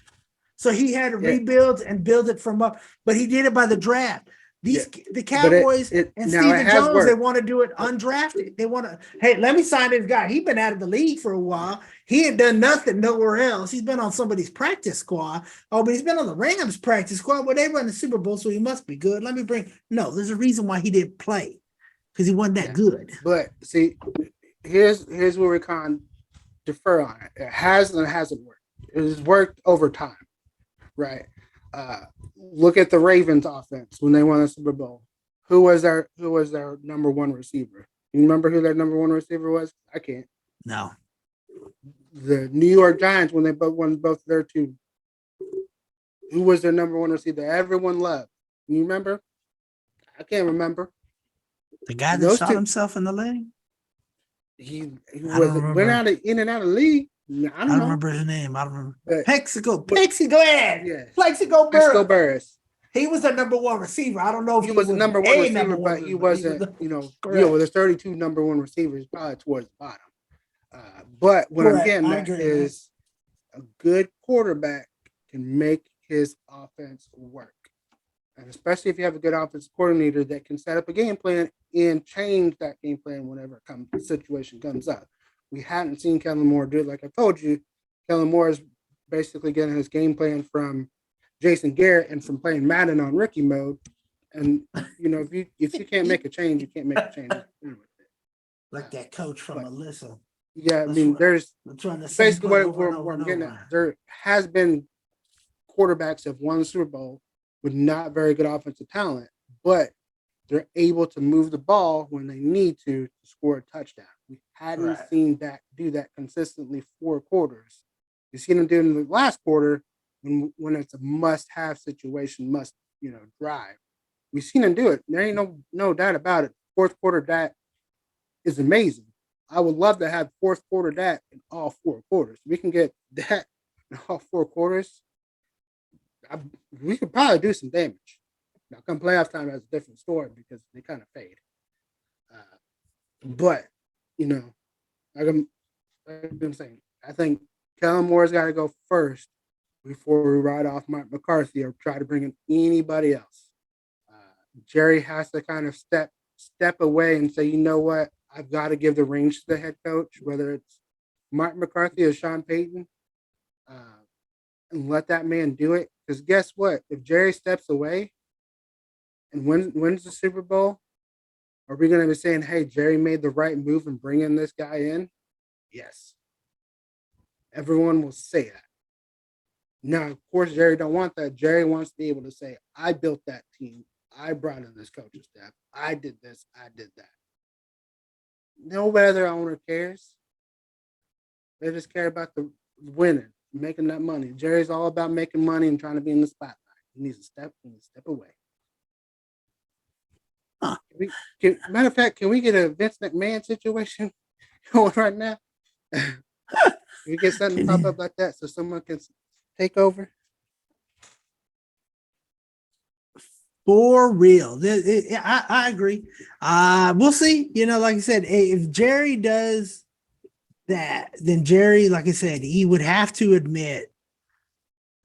So he had to rebuild and build it from up. But he did it by the draft. The Cowboys and Steven Jones, worked. They want to do it undrafted. They want to, hey, let me sign this guy. He's been out of the league for a while. He ain't done nothing nowhere else. He's been on somebody's practice squad. Oh, but he's been on the Rams practice squad. Well, they run the Super Bowl, so he must be good. No, there's a reason why he didn't play. Because he wasn't that good. But see, here's where we kind of defer on it. It has and it hasn't worked. It has worked over time. Right. Look at the Ravens offense when they won the Super Bowl. Who was their number one receiver? You remember who their number one receiver was? I can't. No. The New York Giants when they won both their two. Who was their number one receiver? Everyone loved. You remember? I can't remember. The guy that shot himself in the leg? He went in and out of the league. I don't remember his name. I don't remember. Plexico. Plexico. Yeah. Plexico Burris. He was the number one receiver. I don't know if He was the number one a receiver, number but one, he was wasn't, correct. with his 32 number one receivers, probably towards the bottom. But what I'm Correct. getting I at agree, is a good quarterback can make his offense work. And especially if you have a good offensive coordinator that can set up a game plan and change that game plan whenever the situation comes up. We hadn't seen Kellen Moore do it. Like I told you, Kellen Moore is basically getting his game plan from Jason Garrett and from playing Madden on rookie mode. And if you can't make a change, you can't make a change. Like that coach from Alyssa. Yeah, I mean, there's let's run the same basically play what over and over I'm and getting over. at. There has been quarterbacks that have won the Super Bowl with not very good offensive talent, but they're able to move the ball when they need to score a touchdown. We hadn't seen that do that consistently 4 quarters. You've seen them do it in the last quarter when it's a must-have situation, drive. We've seen them do it. There ain't no doubt about it. Fourth quarter that is amazing. I would love to have fourth quarter that in all 4 quarters. We can get that in all 4 quarters. We could probably do some damage. Now, come playoff time, that's a different story because they kind of fade. But like I've been saying, I think Kellen Moore's got to go first before we ride off Mike McCarthy or try to bring in anybody else. Jerry has to kind of step away and say, you know what, I've got to give the reins to the head coach, whether it's Mike McCarthy or Sean Payton, and let that man do it. Because guess what? If Jerry steps away and wins the Super Bowl, are we going to be saying, hey, Jerry made the right move and bringing this guy in? Yes. Everyone will say that. Now, of course, Jerry don't want that. Jerry wants to be able to say, I built that team. I brought in this coaching staff. I did this. I did that. No other owner cares. They just care about the winning, making that money. Jerry's all about making money and trying to be in the spotlight. He needs to step away. Matter of fact, can we get a Vince McMahon situation going right now? Can we get something pop up like that so someone can take over? For real. I agree. We'll see. Like I said, if Jerry does that, then Jerry, like I said, he would have to admit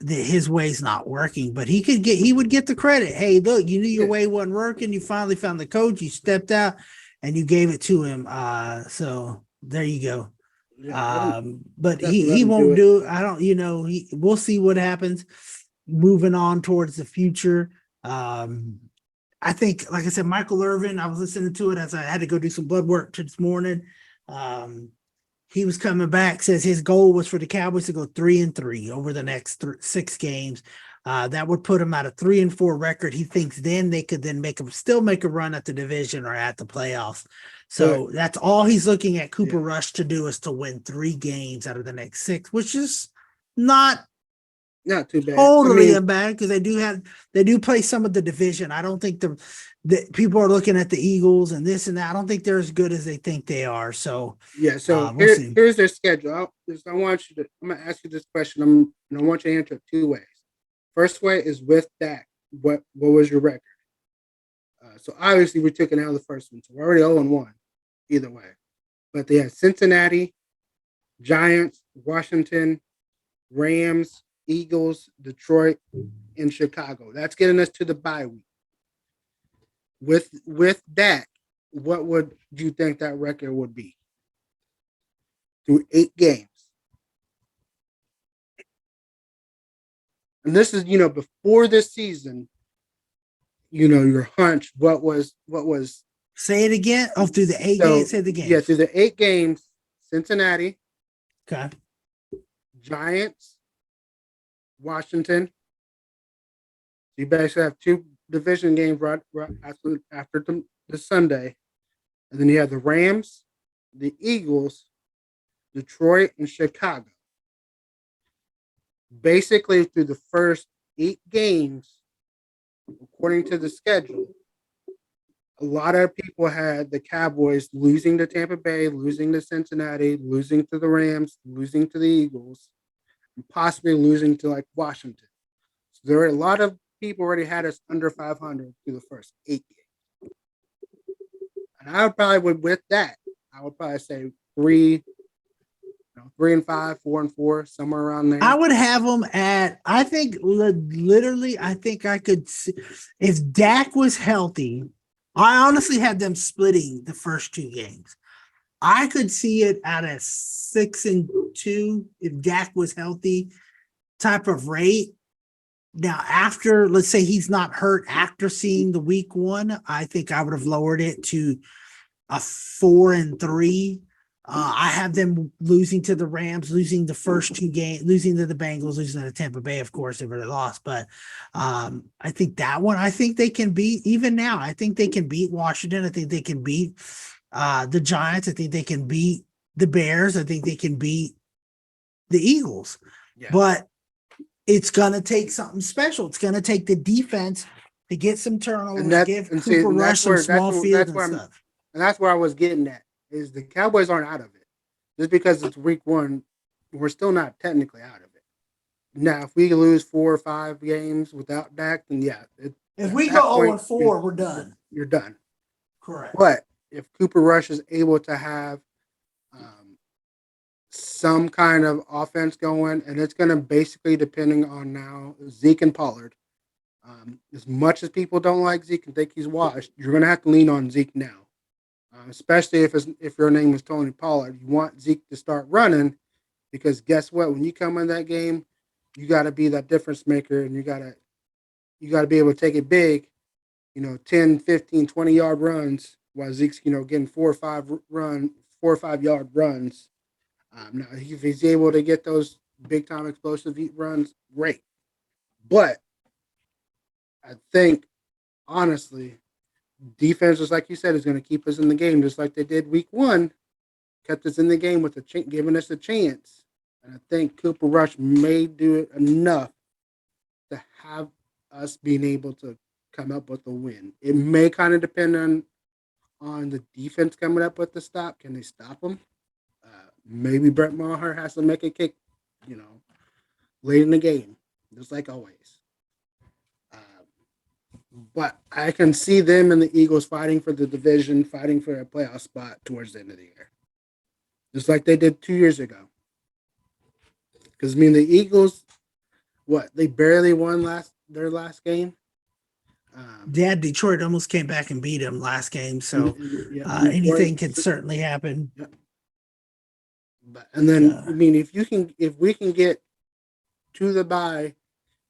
that his way's not working, but he would get the credit. Hey, look, you knew your way wasn't working. You finally found the coach. You stepped out and you gave it to him. So there you go. But he won't do it. I don't, we'll see what happens moving on towards the future. I think, like I said, Michael Irvin, I was listening to it as I had to go do some blood work this morning. He was coming back, says his goal was for the Cowboys to go 3-3 over the next 6 games. That would put him at a 3-4 record. He thinks then they could then still make a run at the division or at the playoffs. So that's all he's looking at Cooper Rush to do, is to win 3 games out of the next 6, which is not too bad. Totally bad, because they do play some of the division. I don't think the people are looking at the Eagles and this and that. I don't think they're as good as they think they are. So here's their schedule. I'm gonna ask you this question. I want you to answer it 2 ways. First way is with Dak. What was your record? So obviously we took it out of the first one, so we're already 0-1 either way. But they have Cincinnati, Giants, Washington, Rams, Eagles, Detroit, and Chicago. That's getting us to the bye week. With that, what would you think that record would be through 8 games? And this is, before this season, your hunch, what was say it again. Oh, through the 8 games, say it again. Yeah, through the 8 games, Cincinnati, okay, Giants, Washington. You basically have 2 division games right after the Sunday. And then you have the Rams, the Eagles, Detroit, and Chicago. Basically, through the first 8 games, according to the schedule, a lot of people had the Cowboys losing to Tampa Bay, losing to Cincinnati, losing to the Rams, losing to the Eagles, and possibly losing to like Washington. So there are a lot of people already had us under 500 through the first 8 games. And I would probably with that, I would probably say 3-5, 4-4, somewhere around there. I would have them at, I think literally, I think I could see if Dak was healthy. I honestly had them splitting the first 2 games. I could see it at a 6-2 if Dak was healthy type of rate. Now, after, let's say he's not hurt after seeing the week 1, I think I would have lowered it to a 4-3. I have them losing to the Rams, losing the first 2 games, losing to the Bengals, losing to Tampa Bay. Of course, they really lost, but I think that one, I think they can beat. Even now, I think they can beat Washington. I think they can beat the Giants. I think they can beat the Bears. I think they can beat the Eagles. Yeah. But it's gonna take something special. It's gonna take the defense to get some turnovers, give Cooper Rush some small field and stuff. And that's where I was getting at. Is the Cowboys aren't out of it. Just because it's week 1, we're still not technically out of it. Now, if we lose 4 or 5 games without Dak, then yeah. If we go 0-4, we're done. You're done. Correct. But if Cooper Rush is able to have some kind of offense going, and it's going to basically depending on now Zeke and Pollard. As much as people don't like Zeke and think he's washed, you're going to have to lean on Zeke now. Especially if your name is Tony Pollard, you want Zeke to start running, because guess what? When you come in that game, you got to be that difference maker, and you got to be able to take it big, 10, 15, 20-yard runs while Zeke's, getting 4 or 5 yard runs. Now, if he's able to get those big time explosive runs, great. But I think, honestly, defense, just like you said, is going to keep us in the game, just like they did week 1, kept us in the game with giving us a chance. And I think Cooper Rush may do it enough to have us being able to come up with a win. It may kind of depend on the defense coming up with the stop. Can they stop them? Maybe Brett Maher has to make a kick, late in the game, just like always. But I can see them and the Eagles fighting for the division, fighting for a playoff spot towards the end of the year. Just like they did 2 years ago. Because, the Eagles, they barely won their last game. Detroit almost came back and beat them last game, so anything can certainly happen. Yeah. And then, if we can get to the bye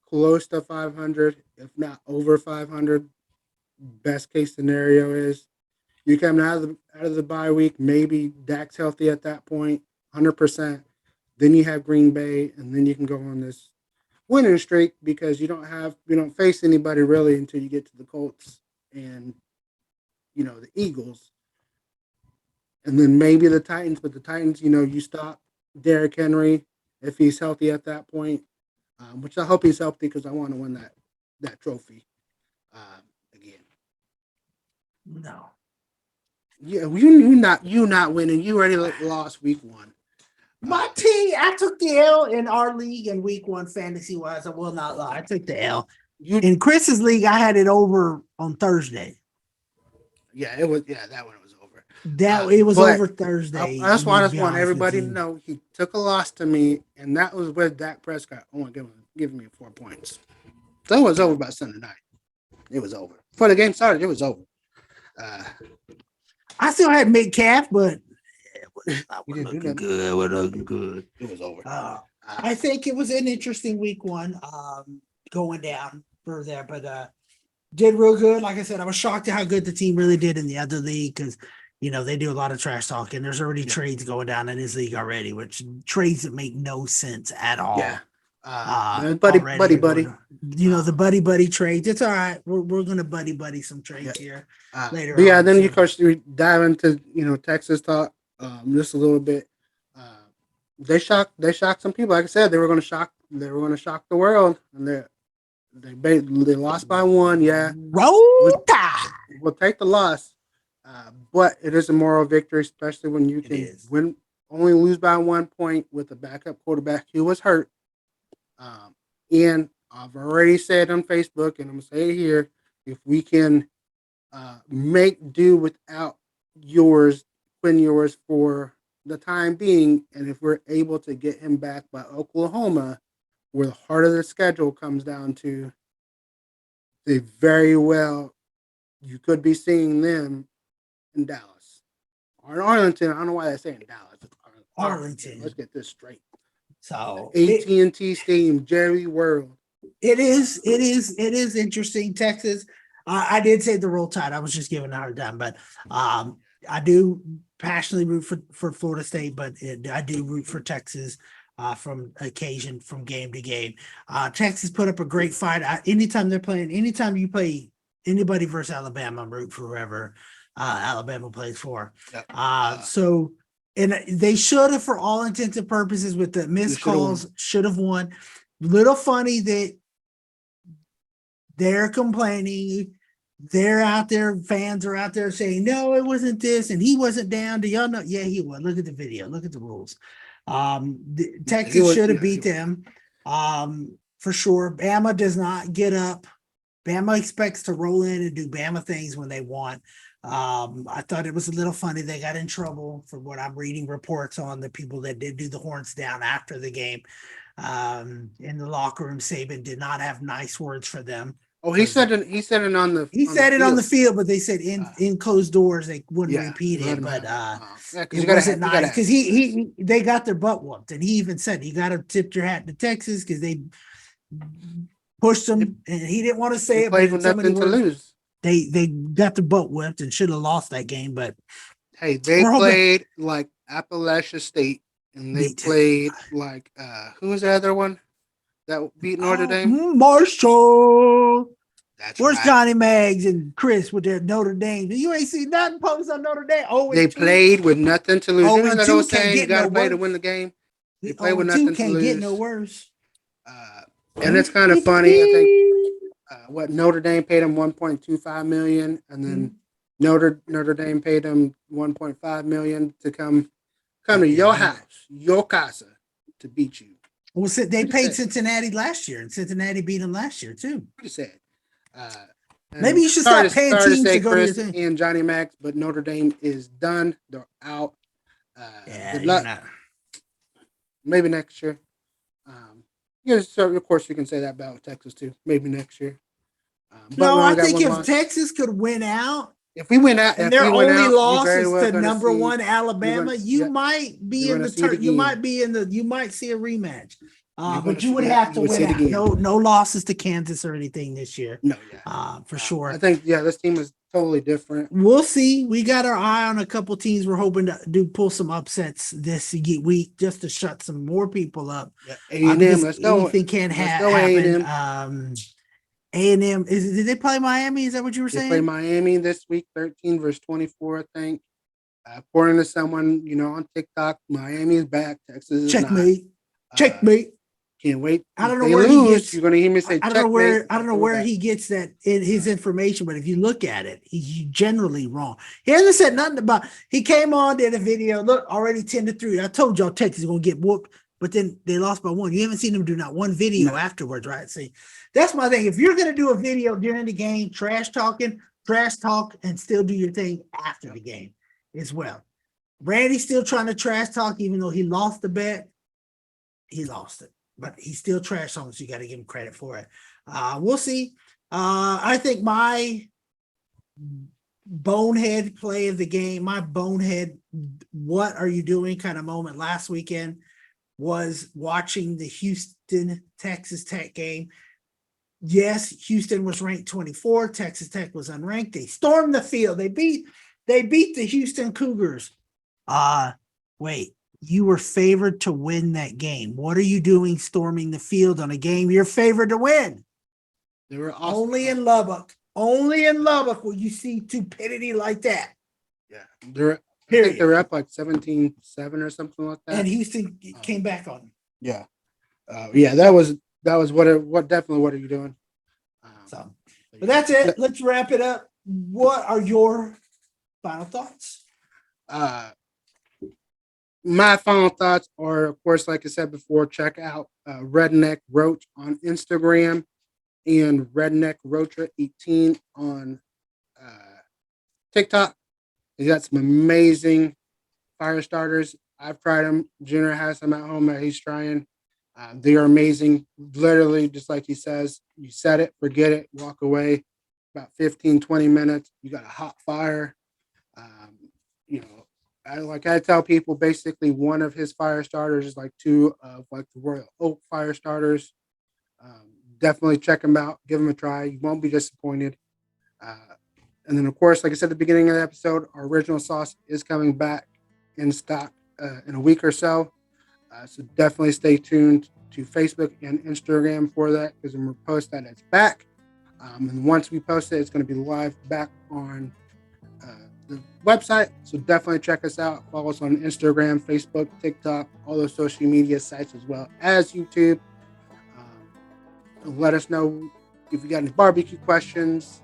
close to 500, if not over 500, best case scenario is you come out of the bye week, maybe Dak's healthy at that point, 100%. Then you have Green Bay, and then you can go on this winning streak, because you don't face anybody really until you get to the Colts and the Eagles. And then maybe the Titans, but the Titans, you stop Derrick Henry if he's healthy at that point, which I hope he's healthy, because I want to win that trophy again. No. Yeah, you not winning. You already lost week 1. My team, I took the L in our league in week 1 fantasy wise. I will not lie. I took the L. In Chris's league, I had it over on Thursday. Yeah, it was. Yeah, that one was over. It was over Thursday. I just want everybody to know he took a loss to me, and that was with Dak Prescott only giving me 4 points. So it was over by Sunday night. It was over. Before the game started, it was over. I still had Metcalf, but It looking good. It was over. I think it was an interesting week 1 going down for there, but did real good. Like I said, I was shocked at how good the team really did in the other league, because they do a lot of trash talking. There's already trades going down in his league already, which trades that make no sense at all. Yeah. Buddy. The buddy trades. It's all right. We're gonna buddy some trades here later. But yeah, then of course we dive into Texas talk just a little bit. They shocked some people. Like I said, they were gonna shock the world, and they lost by 1. Yeah, Roll Tide. We'll take the loss, but it is a moral victory, especially when you can only lose by 1 point with a backup quarterback who was hurt. And I've already said on Facebook, and I'm gonna say it here: if we can make do without yours for the time being, and if we're able to get him back by Oklahoma, where the heart of the schedule comes down to, they very well you could be seeing them in Dallas or in Arlington. I don't know why they're saying Dallas. It's Arlington. Let's get this straight. So AT&T Stadium, Jerry World. it is interesting. Texas. I did say the Roll Tide. I was just giving a hard time, but I do passionately root for Florida State, but I do root for Texas from occasion, from game to game. Texas put up a great fight. Anytime you play anybody versus Alabama, I'm rooting for whoever Alabama plays for. Yep. So, and they should have, for all intents and purposes, with the missed calls, should have won. Little funny that they're complaining. They're out there, fans are out there saying, no, it wasn't this, and he wasn't down. Do y'all know? Yeah, he was. Look at the video. Look at the rules. Texas should have beat them for sure. Bama does not get up. Bama expects to roll in and do Bama things when they want. I thought it was a little funny. They got in trouble for what I'm reading reports on, the people that did do the horns down after the game. In the locker room, Saban did not have nice words for them. Oh, he said it on the field, but they said in closed doors they wouldn't repeat it. But it wasn't nice because they got their butt whooped, and he even said you got to tip your hat to Texas because they pushed him, and he didn't want to say it. Played with nothing to lose. They got their butt whipped and should have lost that game. But hey, they played like Appalachia State, and they played like who was the other one that beat Notre Dame? Marshall. Where's right. Johnny Maggs and Chris with their Notre Dame? You ain't seen nothing posted on Notre Dame. They played with nothing to lose. You know that old saying, you got to play to win the game? They play with nothing to lose. Can't get no worse. And it's kind of funny. I think what Notre Dame paid him $1.25 million, and then Notre Dame paid him $1.5 million to come to your house, your casa, to beat you. Well, they paid Cincinnati last year, and Cincinnati beat them last year too. Pretty sad. Maybe you should stop paying teams to go Chris to your thing. and Johnny Max, but Notre Dame is done. They're out. Good luck. Maybe next year. So of course you can say that about Texas too. Maybe next year. No, I think if Texas could win out, if we win out, and their only loss is to number one Alabama, you might be in the turn. You might be in the. You might see a rematch. But you would have to win out. No losses to Kansas or anything this year. No, for sure. I think this team is totally different. We'll see. We got our eye on a couple teams. We're hoping to pull some upsets this week just to shut some more people up. Yeah, A&M, let's go. Anything can happen. A&M did they play Miami? Is that what you were saying? They play Miami this week, 13 versus 24, I think. According to someone on TikTok, Miami is back. Texas is checkmate. Not. Checkmate. Can't wait. I don't know where he gets. You're gonna hear me say. I don't know where he gets that in his information, but if you look at it, he's generally wrong. He hasn't said nothing about. He came on, did a video. Look, already 10-3. I told y'all Texas is gonna get whooped, but then they lost by 1. You haven't seen him do not one video afterwards, right? See, that's my thing. If you're gonna do a video during the game, trash talk, and still do your thing after the game as well. Randy's still trying to trash talk, even though he lost the bet. He lost it. But he's still trash talking, so you got to give him credit for it. We'll see. I think my bonehead play of the game, my bonehead, what are you doing kind of moment last weekend was watching the Houston Texas Tech game. Yes, Houston was ranked 24. Texas Tech was unranked. They stormed the field. They beat the Houston Cougars. Wait. You were favored to win that game. What are you doing storming the field on a game you're favored to win? They were only in Lubbock. Only in Lubbock will you see stupidity like that. Yeah. I think they're up like 17-7 or something like that. And Houston came back on them. Yeah. That was what are you doing? But that's it. Let's wrap it up. What are your final thoughts? My final thoughts are, of course, like I said before, check out Redneck Roach on Instagram. and Redneck Rotra 18 on TikTok. He's got some amazing fire starters. I've tried them. Junior has some at home that he's trying. They are amazing. Literally, just like he says, you set it, forget it, walk away. About 15, 20 minutes. You got a hot fire. You know, I tell people, basically one of his fire starters is like two of like the Royal Oak fire starters. Definitely check them out. Give them a try. You won't be disappointed. And then, of course, like I said at the beginning of the episode, our original sauce is coming back in stock in a week or so. So definitely stay tuned to Facebook and Instagram for that, because when we post that, it's back. And once we post it, it's going to be live back on the website. So definitely check us out. Follow us on Instagram, Facebook, TikTok, all those social media sites, as well as YouTube. Let us know if you got any barbecue questions,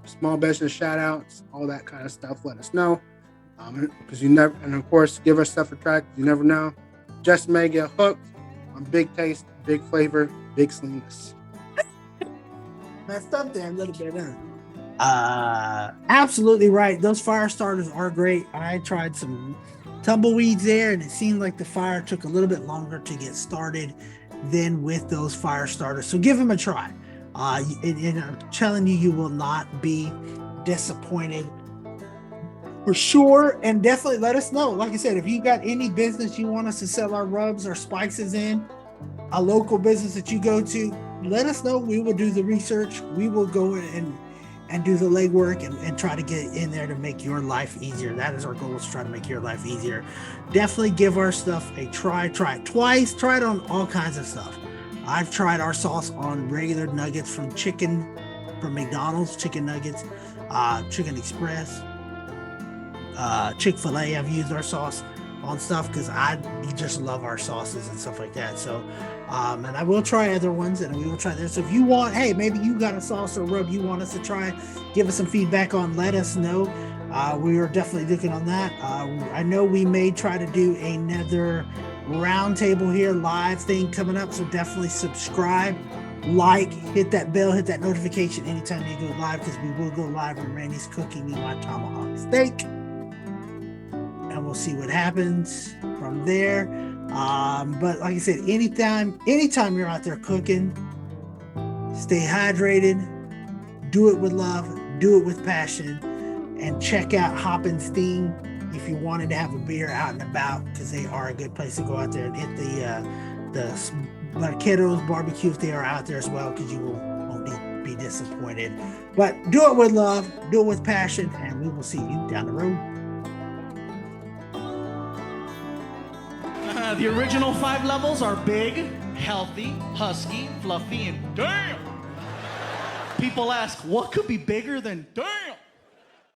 small business shout outs, all that kind of stuff. Let us know. Because you never, and of course, give us stuff a try. You never know. Just may get hooked on big taste, big flavor, big Salinas. Messed up there a little bit, absolutely right. Those fire starters are great. I tried some tumbleweeds there, and it seemed like the fire took a little bit longer to get started than with those fire starters. So give them a try. And I'm telling you, you will not be disappointed for sure. And definitely let us know. Like I said, if you got any business you want us to sell our rubs or spices in, a local business that you go to, let us know. We will do the research. We will go and do the legwork and try to get in there to make your life easier. That is our goal, is to try to make your life easier. Definitely give our stuff a try. Try it twice. Try it on all kinds of stuff. I've tried our sauce on regular nuggets from McDonald's, chicken nuggets, Chicken Express, Chick-fil-A. I've used our sauce on stuff because I just love our sauces and stuff like that. So, and I will try other ones, and we will try this. So if you want, hey, maybe you got a sauce or rub you want us to try, give us some feedback on, let us know. We are definitely looking on that. I know we may try to do another roundtable here, live thing coming up. So definitely subscribe, like, hit that bell, hit that notification anytime you go live, because we will go live when Randy's cooking me my tomahawk steak. And we'll see what happens from there. But like I said, anytime you're out there cooking, stay hydrated, do it with love, do it with passion, and check out Hop and Steam if you wanted to have a beer out and about, because they are a good place to go out there and hit the Barqueros barbecue if they are out there as well, because you won't be disappointed. But do it with love, do it with passion, and we will see you down the road. The original 5 levels are big, healthy, husky, fluffy, and damn. People ask, what could be bigger than damn?